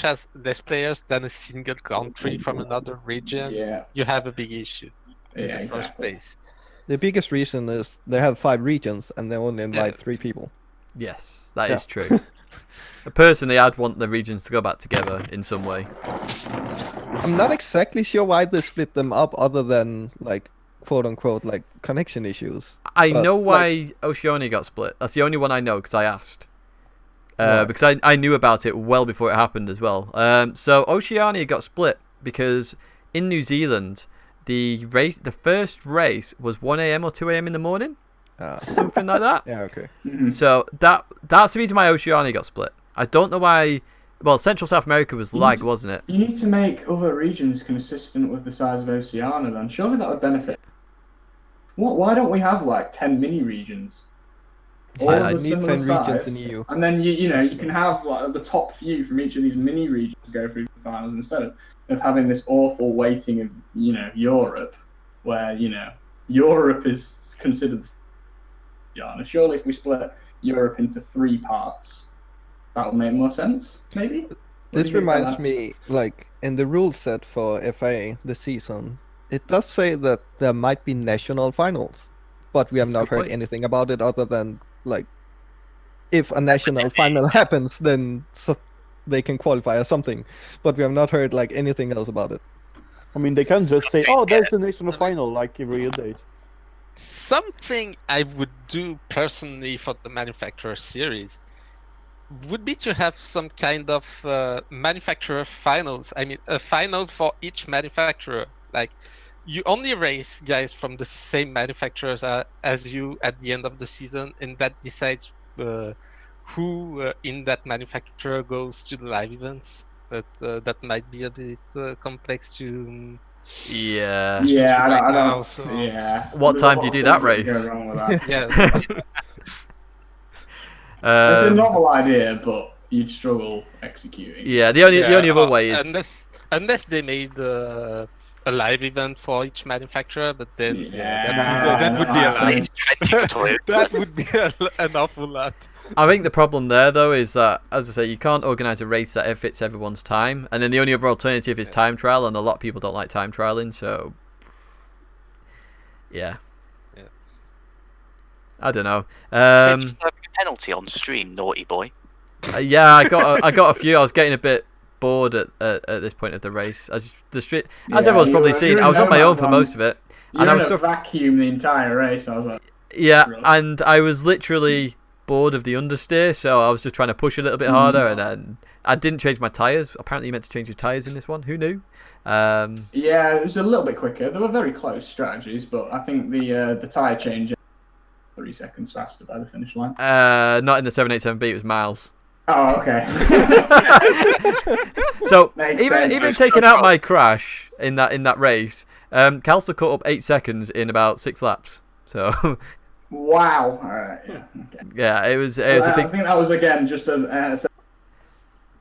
Speaker 6: has less players than a single country from another region, you have a big issue in the first place.
Speaker 7: The biggest reason is they have 5 regions and they only invite 3 people.
Speaker 1: Yes, that is true. Personally, I'd want the regions to go back together in some way.
Speaker 7: I'm not exactly sure why they split them up, other than like quote unquote like connection issues.
Speaker 1: I know why Oceania got split. That's the only one I know because I asked. Because I knew about it well before it happened as well. So Oceania got split because in New Zealand, the first race was 1 a.m. or 2 a.m. in the morning. Something like that.
Speaker 7: Yeah, okay.
Speaker 1: So that's the reason why Oceania got split. I don't know why. Well, Central South America was wasn't it?
Speaker 3: You need to make other regions consistent with the size of Oceania then. Surely that would benefit. Why don't we have like 10 mini regions?
Speaker 7: I need 10 regions in EU.
Speaker 3: And then you can have like the top few from each of these mini regions go through the finals instead of having this awful weighting of Europe, where Europe is considered. Surely if we split Europe into 3 parts, that would make more sense, maybe?
Speaker 7: This reminds me, like, in the rule set for FIA this season, it does say that there might be national finals, but we have not heard anything about it other than, like, if a national final happens, then they can qualify or something, but we have not heard, like, anything else about it.
Speaker 5: I mean, they can just say, oh, there's the national final, like every update.
Speaker 6: Something I would do personally for the manufacturer series would be to have some kind of manufacturer finals. I mean, a final for each manufacturer. Like, you only race guys from the same manufacturers as you at the end of the season, and that decides who in that manufacturer goes to the live events. But that might be a bit complex to.
Speaker 1: Yeah.
Speaker 3: Yeah, I don't.
Speaker 6: Now, so...
Speaker 3: Yeah.
Speaker 1: What time do you do that race?
Speaker 3: Go wrong with that.
Speaker 6: Yeah.
Speaker 3: It's a novel idea, but you'd struggle executing.
Speaker 1: Yeah, the only other way is
Speaker 6: unless they made a live event for each manufacturer, but then
Speaker 3: that
Speaker 6: would be a lot. That would be an awful lot.
Speaker 1: I think the problem there, though, is that, as I say, you can't organise a race that fits everyone's time, and then the only other alternative is time trial, and a lot of people don't like time trialing, so yeah. I don't know.
Speaker 4: Just having a penalty on stream, naughty boy.
Speaker 1: Yeah, I got a few. I was getting a bit bored at this point of the race. As everyone's probably seen, I was on my own for most of it,
Speaker 3: and I was in a vacuum the entire race. I was like,
Speaker 1: and I was literally bored of the understeer, so I was just trying to push a little bit harder, and then I didn't change my tyres. Apparently you meant to change your tyres in this one. Who knew?
Speaker 3: Yeah, it was a little bit quicker. They were very close strategies, but I think the tyre change 3 seconds faster by the finish line.
Speaker 1: Not in the 787B. It was miles.
Speaker 3: Oh, okay.
Speaker 1: So
Speaker 3: Makes
Speaker 1: even
Speaker 3: sense.
Speaker 1: taking out my crash in that race, Calster caught up 8 seconds in about 6 laps. So
Speaker 3: Wow. All right. Yeah. Okay.
Speaker 1: yeah, it was a big.
Speaker 3: I think that was again just a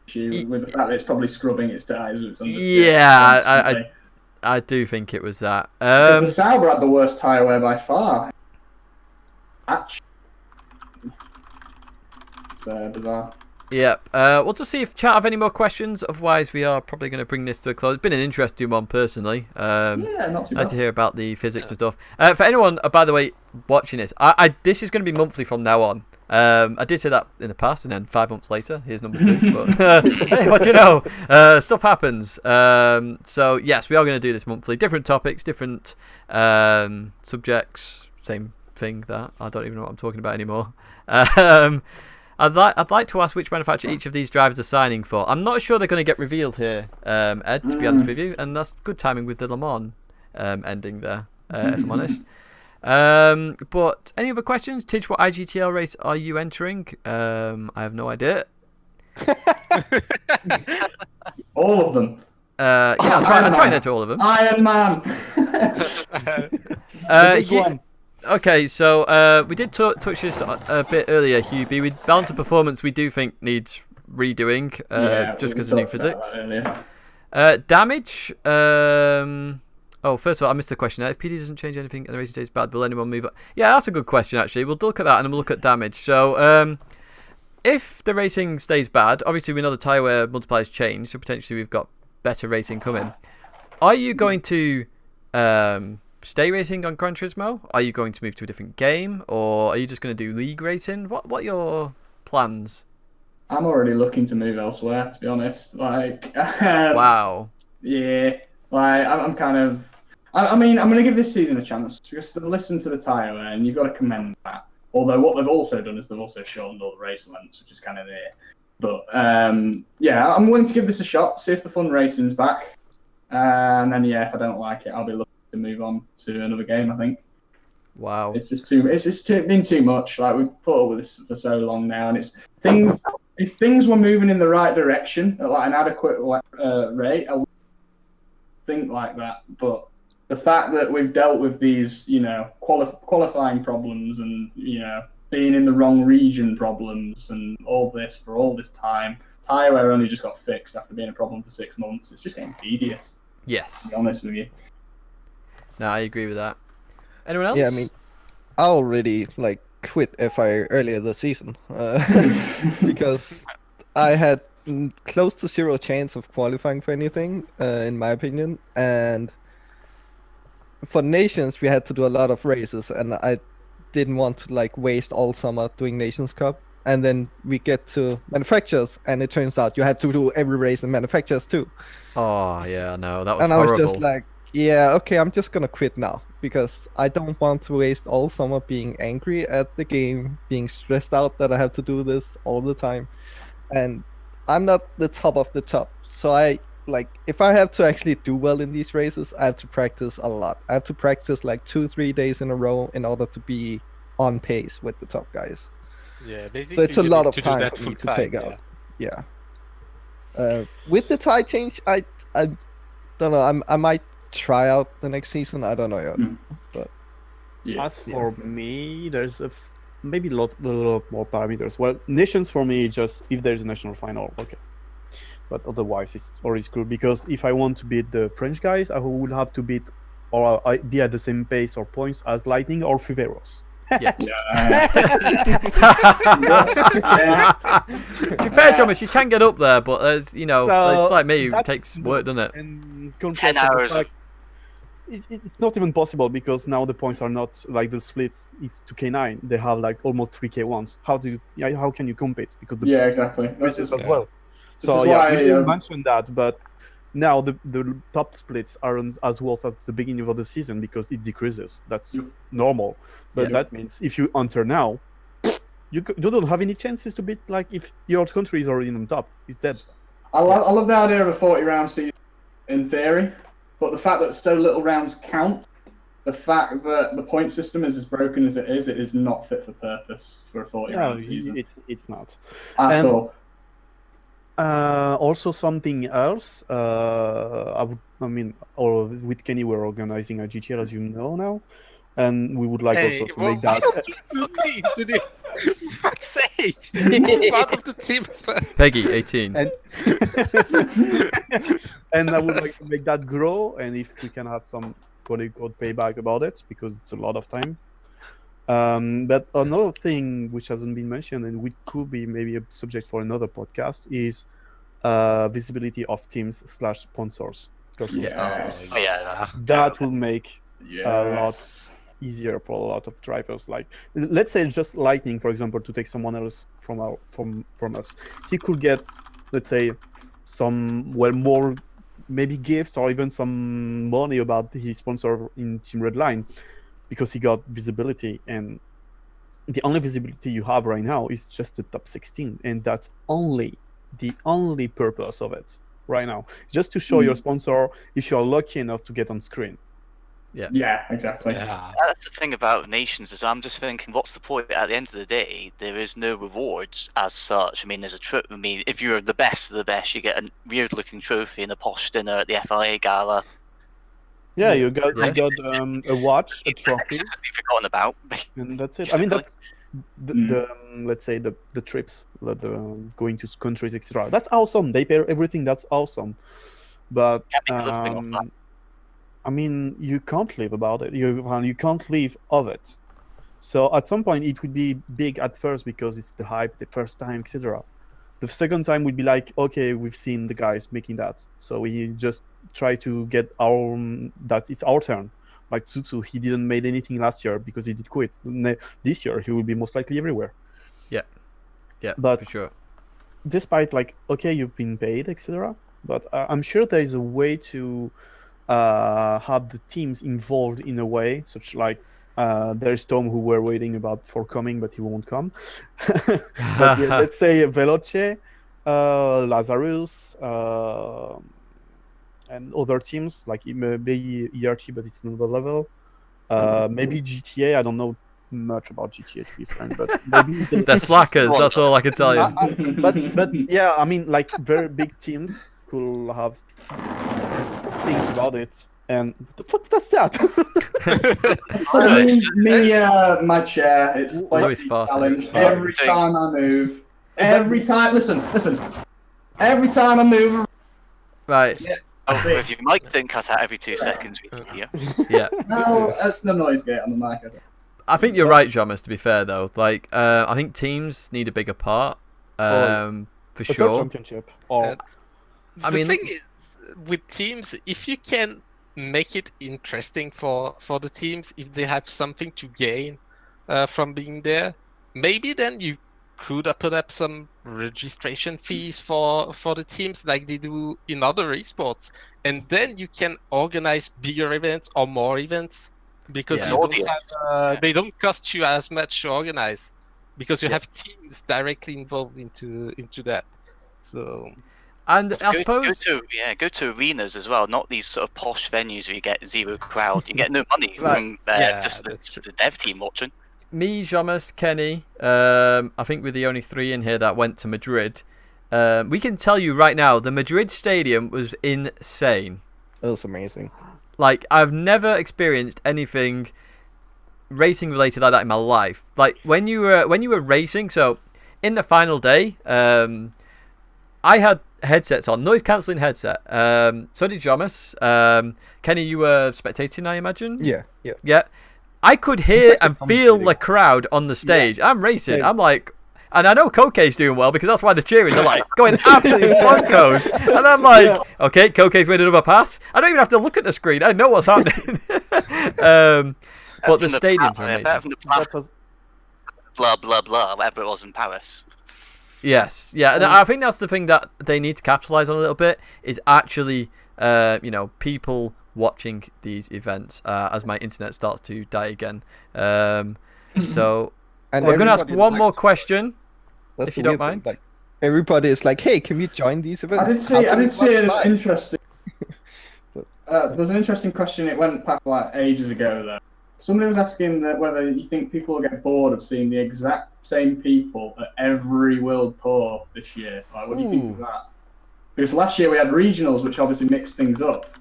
Speaker 3: issue with the fact that it's probably scrubbing its tyres.
Speaker 1: Yeah, I do think it was that.
Speaker 3: The Sauber had the worst tyre wear by far. It's bizarre.
Speaker 1: Yep. We'll just see if chat have any more questions. Otherwise, we are probably going to bring this to a close. It's been an interesting one, personally.
Speaker 3: Yeah, not too bad.
Speaker 1: Nice to hear about the physics and stuff. For anyone, by the way, watching this, this is going to be monthly from now on. I did say that in the past, and then 5 months later, here's number 2. But hey, what do you know? Stuff happens. So yes, we are going to do this monthly. Different topics, different subjects. Same thing. That I don't even know what I'm talking about anymore. I'd like to ask which manufacturer each of these drivers are signing for. I'm not sure they're going to get revealed here, Ed, to be honest with you, and that's good timing with the Le Mans ending there, if I'm honest. But any other questions? Tidge, what IGTL race are you entering? I have no idea.
Speaker 3: All of them.
Speaker 1: Yeah, I'll try and enter all of them.
Speaker 3: Iron Man.
Speaker 1: Okay, so we did touch this a bit earlier, Hubie. With balance of performance, we do think needs redoing, just because of new physics. Damage. Oh, first of all, I missed the question there. If PD doesn't change anything and the racing stays bad, will anyone move on? Yeah, that's a good question, actually. We'll look at that and then we'll look at damage. So, if the racing stays bad, obviously we know the tyre wear multipliers change, so potentially we've got better racing coming. Are you going to stay racing on Gran Turismo? Are you going to move to a different game, or are you just going to do league racing? What are your plans?
Speaker 3: I'm already looking to move elsewhere, to be honest. Like,
Speaker 1: wow.
Speaker 3: Yeah, like I'm kind of. I mean, I'm going to give this season a chance because they've listened to the tyre wear, and you've got to commend that. Although what they've also done is they've also shortened all the race lengths, which is kind of there. But yeah, I'm willing to give this a shot, see if the fun racing's back, and then yeah, if I don't like it, I'll be looking to move on to another game. I think.
Speaker 1: Wow.
Speaker 3: It's just been too much. Like we've put up with this for so long now, and it's things. If things were moving in the right direction at like an adequate rate, I would think like that. But the fact that we've dealt with these, qualifying problems and being in the wrong region problems and all this for all this time, tyre wear only just got fixed after being a problem for 6 months. It's just getting tedious.
Speaker 1: Yes.
Speaker 3: To be honest with you.
Speaker 1: No, I agree with that. Anyone else?
Speaker 7: Yeah, I mean, I already quit FIA earlier this season because I had close to 0 chance of qualifying for anything, in my opinion. And for Nations, we had to do a lot of races, and I didn't want to waste all summer doing Nations Cup. And then we get to manufacturers, and it turns out you have to do every race in manufacturers too.
Speaker 1: Oh yeah, no, that was
Speaker 7: and
Speaker 1: horrible.
Speaker 7: I was just like, yeah, okay, I'm just gonna quit now because I don't want to waste all summer being angry at the game, being stressed out that I have to do this all the time, and I'm not the top of the top. So if I have to actually do well in these races, I have to practice a lot. I have to practice 2-3 days in a row in order to be on pace with the top guys.
Speaker 6: Yeah, basically.
Speaker 7: So it's a lot of
Speaker 6: to
Speaker 7: time for me to take out. Yeah. With the tie change, I don't know. I might try out the next season. I don't know yet. But
Speaker 3: yeah.
Speaker 5: As for me, there's maybe a lot more parameters. Well, nations for me, just if there's a national final, okay. But otherwise, it's already screwed because if I want to beat the French guys, I will have to beat or be at the same pace or points as Lightning or Fiveros.
Speaker 1: Yeah. To be fair, Jomas, you can get up there, but it's like me, it takes work, doesn't it?
Speaker 5: And
Speaker 4: 10 hours.
Speaker 5: It's not even possible because now the points are not like the splits. It's to K9. They have almost 3 K1s. How can you compete? Because
Speaker 3: exactly.
Speaker 5: That's as well. So we didn't mention that, but now the top splits aren't as worth at the beginning of the season because it decreases. That's normal. But that means if you enter now, you don't have any chances to beat. If your country is already on top, it's dead.
Speaker 3: I love the idea of a 40-round season in theory, but the fact that so little rounds count the fact that the point system is as broken as it is not fit for purpose for a 40-round season.
Speaker 5: It's not.
Speaker 3: At all.
Speaker 5: Also, something else. Or with Khkenni, we're organizing a GTL, as you know now, and we would like also to make that.
Speaker 6: For fuck's sake! Part of the team as well.
Speaker 1: Peggy, 18.
Speaker 5: And I would like to make that grow, and if we can have some quote-unquote payback about it, because it's a lot of time. But another thing which hasn't been mentioned, and which could be maybe a subject for another podcast, is visibility of teams / sponsors. That will make a lot easier for a lot of drivers. Like, let's say just Lightning, for example, to take someone else from us. He could get, let's say, some more maybe gifts or even some money about his sponsor in Team Redline, because he got visibility, and the only visibility you have right now is just the top 16, and that's the only purpose of it right now, just to show your sponsor if you're lucky enough to get on screen.
Speaker 3: Yeah, exactly.
Speaker 4: Yeah. That's the thing about nations, is I'm just thinking, what's the point? At the end of the day, there is no rewards as such. I mean, there's a trip. I mean, if you're the best of the best, you get a weird-looking trophy and a posh dinner at the FIA gala.
Speaker 5: Yeah, you got a watch, a trophy.
Speaker 4: We've forgotten about.
Speaker 5: And that's it. I mean, that's the let's say the trips, going to countries, etc. That's awesome. They pay everything. That's awesome. But I mean, you can't live about it. You can't live of it. So at some point, it would be big at first because it's the hype, the first time, etc. The second time would be like, okay, we've seen the guys making that, so we just try to get that it's our turn. Like Tsutsu, he didn't make anything last year because he did quit. This year, he will be most likely everywhere.
Speaker 1: Yeah,
Speaker 5: but
Speaker 1: for sure.
Speaker 5: Despite, like, okay, you've been paid, etc. But I'm sure there is a way to have the teams involved in a way, such like there's Tom who we're waiting for coming, but he won't come. But yeah, let's say Veloce, Lazarus, and other teams like maybe ERT, but it's another level. Maybe GTA. I don't know much about GTA, to be frank, but maybe
Speaker 1: they're slackers. That's all I can tell you.
Speaker 5: But yeah, I mean, like, very big teams could have things about it. And what the fuck does that?
Speaker 3: My chair. It's like a challenge. Every time I move. Listen. Every time I move.
Speaker 1: Right.
Speaker 3: Yeah.
Speaker 4: Oh, if your mic didn't cut out every 2 seconds, we can hear.
Speaker 1: Yeah.
Speaker 3: No, that's the noise gate on the mic.
Speaker 1: I think you're right, Jomas, to be fair, though. Like, I think teams need a bigger part, for sure.
Speaker 5: Championship.
Speaker 6: The thing is, with teams, if you can make it interesting for the teams, if they have something to gain from being there, maybe then you could put up some registration fees for the teams like they do in other esports, and then you can organize bigger events or more events, because they don't cost you as much to organize, because you have teams directly involved into that. So,
Speaker 1: and I suppose
Speaker 4: go to arenas as well, not these sort of posh venues where you get zero crowd. You get no money from just the dev team watching.
Speaker 1: Me, Jomas, Khkenni, I think we're the only 3 in here that went to Madrid. We can tell you right now, the Madrid stadium was insane.
Speaker 7: It was amazing.
Speaker 1: Like, I've never experienced anything racing related like that in my life. Like, when you were racing, so in the final day, I had headsets on, noise cancelling headset. So did Jomas. Khkenni, you were spectating, I imagine? Yeah. I could hear and feel the crowd on the stage. Yeah. I'm racing. Yeah. I'm like, and I know Koke's doing well because that's why they're cheering. They're like going absolutely bonkers. And I'm like, okay, Koke's made another pass. I don't even have to look at the screen. I know what's happening. But the stadiums are amazing.
Speaker 4: Blah, blah, blah, whatever it was in Paris.
Speaker 1: Yes. Yeah. And I think that's the thing that they need to capitalize on a little bit, is actually, people watching these events as my internet starts to die again. So we're going to ask one more question, if you don't mind.
Speaker 7: Like, everybody is like, hey, can we join these events?
Speaker 3: I did see it as interesting. There's an interesting question. It went past like ages ago though. Somebody was asking that whether you think people will get bored of seeing the exact same people at every World Tour this year. Like, what do you think of that? Because last year we had regionals, which obviously mixed things up.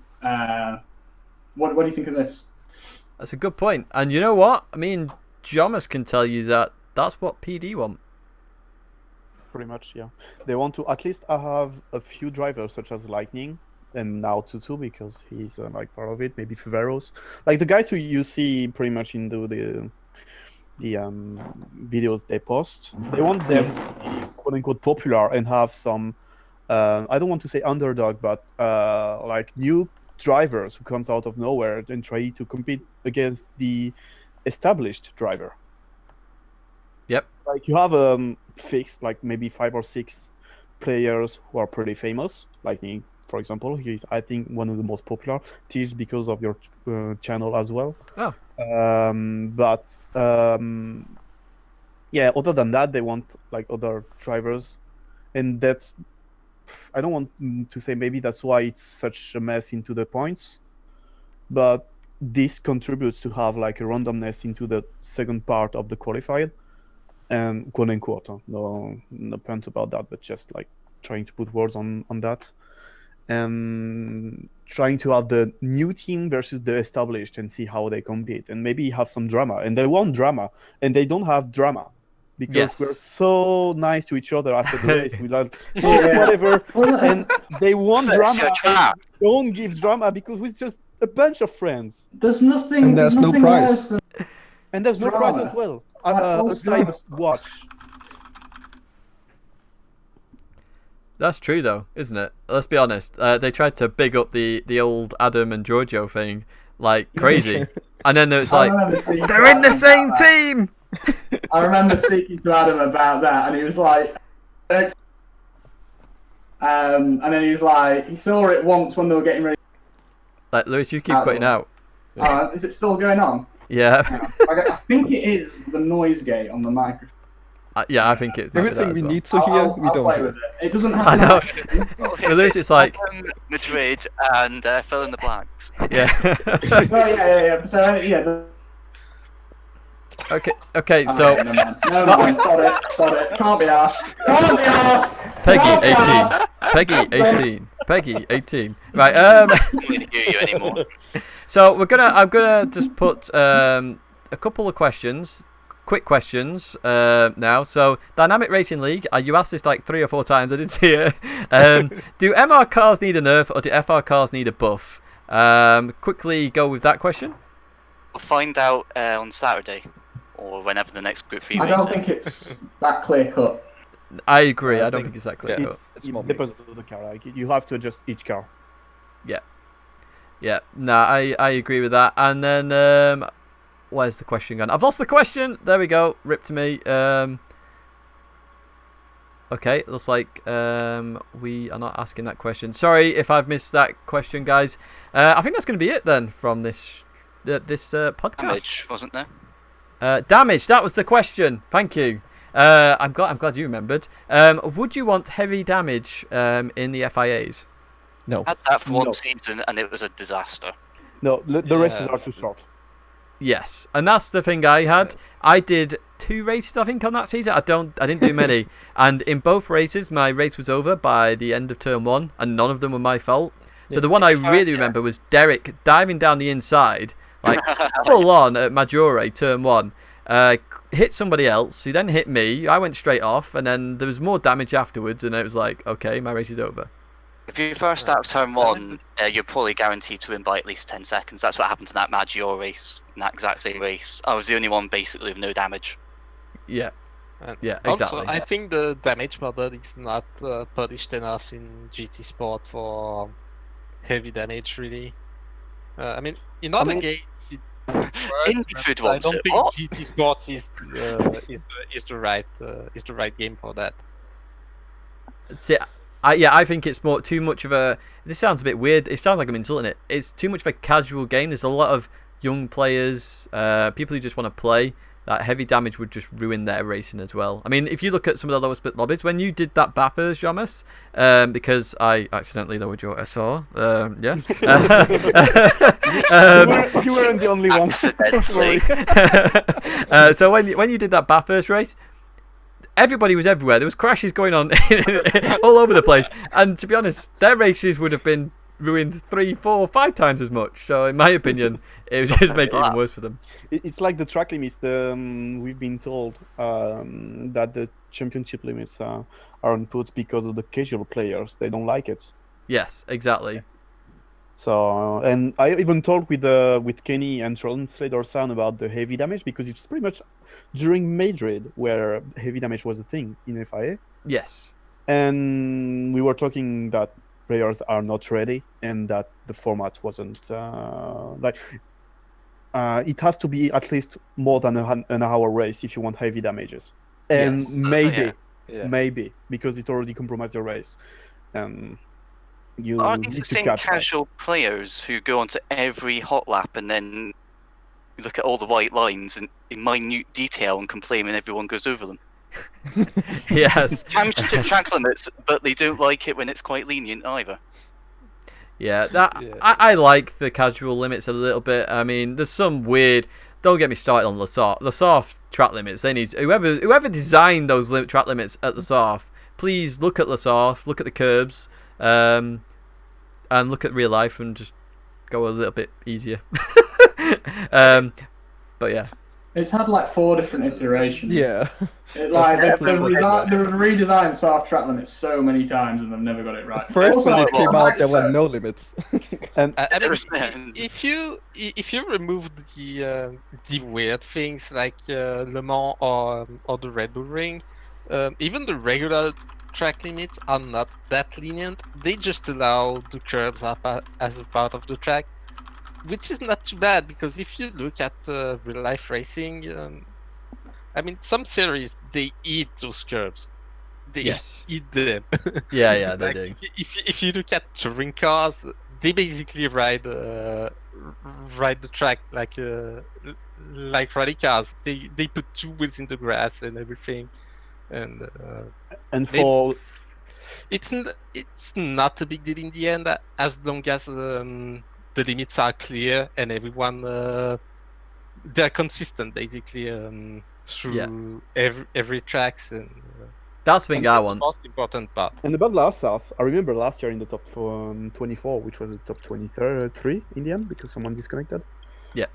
Speaker 3: What do you think of this?
Speaker 1: That's a good point. And you know what? I mean, Jomas can tell you that that's what PD want.
Speaker 5: Pretty much, yeah. They want to at least have a few drivers, such as Lightning, and now Tutu, because he's like part of it. Maybe Fiveros, like the guys who you see pretty much into the videos they post. They want them to be quote unquote popular and have some. I don't want to say underdog, but like new drivers who comes out of nowhere and try to compete against the established driver.
Speaker 1: Yep.
Speaker 5: Like you have fixed like maybe 5 or 6 players who are pretty famous, like me, for example. He's I think one of the most popular. Teach because of your channel as well.
Speaker 1: Oh.
Speaker 5: Yeah. Other than that, they want like other drivers, and that's. I don't want to say maybe that's why it's such a mess into the points, but this contributes to have like a randomness into the second part of the qualified, and quote unquote, no pants about that, but just like trying to put words on that, and trying to have the new team versus the established and see how they compete, and maybe have some drama. And they want drama, and they don't have drama. Because we're so nice to each other after the race, we like whatever, and they want drama. And don't give drama because we're just a bunch of friends.
Speaker 3: There's nothing.
Speaker 7: And there's no prize.
Speaker 5: And there's no prize as well. A side watch.
Speaker 1: That's true though, isn't it? Let's be honest. They tried to big up the old Adam and Giorgio thing like crazy, and then it's like they're in the same team.
Speaker 3: I remember speaking to Adam about that, and he was like, and then he was like, he saw it once when they were getting ready.
Speaker 1: Like, Lewis, you keep cutting out.
Speaker 3: Is it still going on?
Speaker 1: Yeah.
Speaker 3: I think it is the noise gate on the microphone.
Speaker 1: Yeah, I think it.
Speaker 7: Everything we need to hear, we don't
Speaker 3: play
Speaker 7: hear.
Speaker 3: with it. It doesn't have
Speaker 1: I know.
Speaker 3: to.
Speaker 1: Lewis, it's like
Speaker 4: Madrid and fill in the blanks.
Speaker 1: yeah.
Speaker 3: Oh yeah. So yeah.
Speaker 1: Okay. So
Speaker 3: No, sod it. Can't be asked.
Speaker 1: Peggy 18. Right. I'm
Speaker 4: not going to hear you anymore.
Speaker 1: So I'm gonna just put a couple of questions, quick questions now. So Dynamic Racing League. You asked this like 3 or 4 times. I didn't see it. Do MR cars need a nerf or do FR cars need a buff? Quickly go with that question.
Speaker 4: We'll find out on Saturday or whenever the next Group 3 race
Speaker 3: I don't think it's that clear cut.
Speaker 1: I agree. I don't think it's that clear.
Speaker 5: It depends on the car. Like you have to adjust each car.
Speaker 1: Yeah. No, I agree with that. And then where's the question gone? I've lost the question. There we go. Rip to me. Okay, looks like we are not asking that question. Sorry if I've missed that question, guys. I think that's going to be it then from this podcast.
Speaker 4: Damage, wasn't there?
Speaker 1: Damage. That was the question. Thank you. I'm glad you remembered. Would you want heavy damage in the FIAs?
Speaker 7: No.
Speaker 4: I had that for one season and it was a disaster.
Speaker 5: No, the races are too short.
Speaker 1: Yes, and that's the thing I had. I did 2 races, I think, on that season. I didn't do many, and in both races, my race was over by the end of turn 1, and none of them were my fault. So the one I really remember was Derek diving down the inside, like full on at Maggiore turn 1. Hit somebody else, who then hit me. I went straight off, and then there was more damage afterwards, and it was like, okay, my race is over.
Speaker 4: If you first out of turn 1, you're probably guaranteed to win by at least 10 seconds. That's what happened to that Maggiore race, in that exact same race. I was the only one basically with no damage.
Speaker 1: Yeah. Yeah,
Speaker 6: Also,
Speaker 1: exactly.
Speaker 6: I think the damage model is not polished enough in GT Sport for heavy damage, really. I mean, in other games, it works, I don't think GT Sport is the right game for that.
Speaker 1: See, I think it's too much of a. This sounds a bit weird. It sounds like I'm insulting it. It's too much of a casual game. There's a lot of young players, people who just want to play. that heavy damage would just ruin their racing as well. I mean, if you look at some of the lower split lobbies, when you did that Bathurst, Jomas, because I accidentally lowered your SR, yeah.
Speaker 5: You weren't the only one.
Speaker 1: So when you did that Bathurst race, everybody was everywhere. There was crashes going on all over the place. And to be honest, their races would have been ruined 3, 4, 5 times as much. So in my opinion, it would just make it even worse for them.
Speaker 5: It's like the track limits. We've been told that the championship limits are imposed because of the casual players. They don't like it.
Speaker 1: Yes, exactly.
Speaker 5: So, and I even talked with Khkenni and Translator Sound about the heavy damage, because it's pretty much during Madrid where heavy damage was a thing in FIA.
Speaker 1: Yes.
Speaker 5: And we were talking that players are not ready and that the format wasn't it has to be at least more than an hour race if you want heavy damages. And
Speaker 1: Yes.
Speaker 5: maybe because it already compromised the race. You
Speaker 4: Aren't
Speaker 5: need
Speaker 4: these the
Speaker 5: to
Speaker 4: same
Speaker 5: catch up.
Speaker 4: casual players who go onto every hot lap and then look at all the white lines in minute detail and complain when everyone goes over them?
Speaker 1: Yes.
Speaker 4: Championship track limits, but they don't like it when it's quite lenient either.
Speaker 1: Yeah, I like the casual limits a little bit. I mean, there's some weird. Don't get me started on the soft track limits. They need whoever designed those track limits at the soft. Please look at the soft, look at the curbs, and look at real life and just go a little bit easier. But yeah.
Speaker 3: It's had like 4 different iterations.
Speaker 7: Yeah.
Speaker 3: They've redesigned soft track limits so many times and they've never got it right.
Speaker 7: First
Speaker 3: Also,
Speaker 7: when it came out, there were
Speaker 3: so-
Speaker 7: no limits.
Speaker 5: And
Speaker 6: I mean, if you remove the weird things like Le Mans or the Red Bull Ring, even the regular track limits are not that lenient. They just allow the curves up as a part of the track, which is not too bad, because if you look at real life racing, I mean, some series they eat those curves. They
Speaker 1: Yes.
Speaker 6: eat them.
Speaker 1: Yeah, they
Speaker 6: Like,
Speaker 1: do.
Speaker 6: If you look at touring cars, they basically ride the track like rally cars. They put 2 wheels in the grass and everything, and
Speaker 5: for
Speaker 6: it's not a big deal in the end, as long as the limits are clear and everyone they're consistent basically through every tracks, and
Speaker 1: That's the thing I
Speaker 6: that's
Speaker 1: want.
Speaker 6: the most important part.
Speaker 5: And about last South, I remember last year in the top 24, which was the top 23 in the end because someone disconnected.
Speaker 1: Yeah.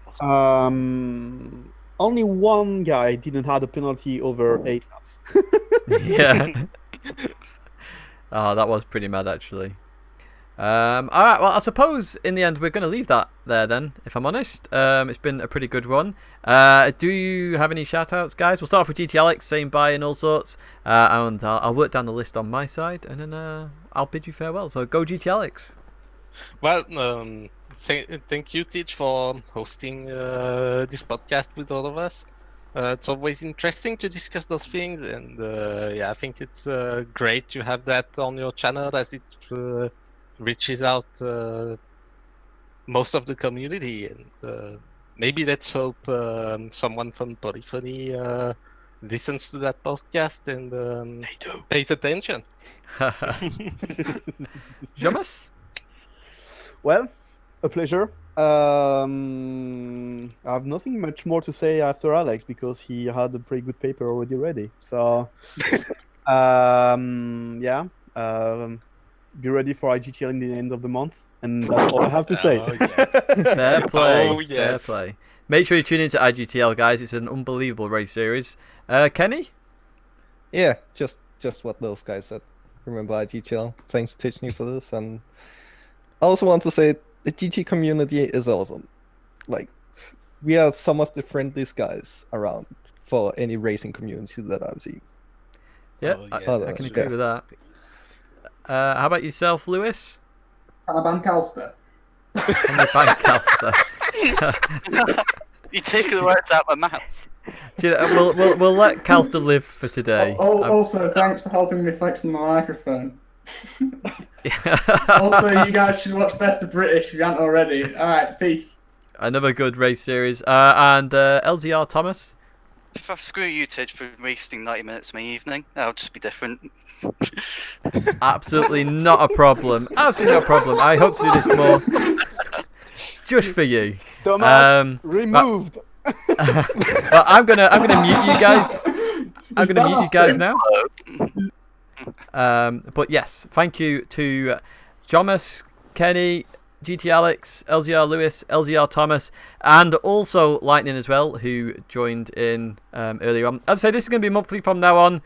Speaker 5: Only one guy didn't have a penalty over 8 laps.
Speaker 1: Yeah. Oh, that was pretty mad actually. Alright, well I suppose in the end we're going to leave that there then, if I'm honest. It's been a pretty good one. Do you have any shout outs, guys? We'll start off with GT Alex saying bye and all sorts, and I'll work down the list on my side and then I'll bid you farewell, so go GT Alex.
Speaker 6: Well, thank you, Tidge, for hosting this podcast with all of us. It's always interesting to discuss those things, and I think it's great to have that on your channel, as it reaches out most of the community, and maybe let's hope someone from Polyphony listens to that podcast and pays attention.
Speaker 1: Jomas?
Speaker 5: Well, a pleasure. I have nothing much more to say after Alex because he had a pretty good paper already ready. So, be ready for IGTL in the end of the month, and that's all I have to say.
Speaker 6: Oh, yeah.
Speaker 1: Fair play.
Speaker 6: Oh, yes.
Speaker 1: Fair play. Make sure you tune into IGTL, guys. It's an unbelievable race series. Khkenni?
Speaker 7: Yeah, just what those guys said. Remember IGTL. Thanks to Tidgney for this, and I also want to say the GT community is awesome. Like, we are some of the friendliest guys around for any racing community that I've seen.
Speaker 1: Yeah,
Speaker 6: Oh,
Speaker 1: I
Speaker 6: yeah,
Speaker 1: can
Speaker 7: that's
Speaker 1: agree
Speaker 7: right.
Speaker 1: with that. How about yourself, Lewis?
Speaker 3: Can I ban Calster?
Speaker 1: Can you find Calster?
Speaker 4: You take the words out of my mouth.
Speaker 1: We'll let Calster live for today.
Speaker 3: Also, thanks for helping me fix my microphone. Also, you guys should watch Best of British if you haven't already. Alright, peace.
Speaker 1: Another good race series. And LZR Thomas?
Speaker 4: Screw you, Tidge, for wasting 90 minutes of my evening. I'll just be different.
Speaker 1: Absolutely not a problem. Absolutely not a problem. I hope to do this more. Just for you.
Speaker 5: Jomas, removed.
Speaker 1: Well, I'm gonna mute you guys. I'm gonna mute you guys now. But yes, thank you to Jomas, Khkenni, GT Alex, LZR Lewis, LZR Thomas, and also Lightning as well, who joined in earlier on. As I say, this is going to be monthly from now on,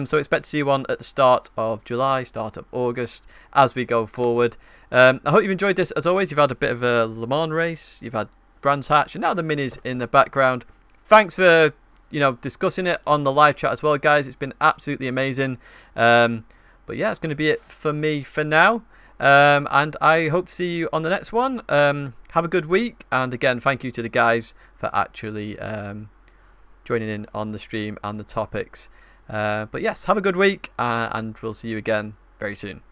Speaker 1: so expect to see one at the start of July, start of August, as we go forward. I hope you've enjoyed this. As always, you've had a bit of a Le Mans race, you've had Brands Hatch, and now the minis in the background. Thanks for discussing it on the live chat as well, guys. It's been absolutely amazing. But yeah, it's going to be it for me for now. And I hope to see you on the next one. Have a good week, and again, thank you to the guys for actually joining in on the stream and the topics. But yes, have a good week, and we'll see you again very soon.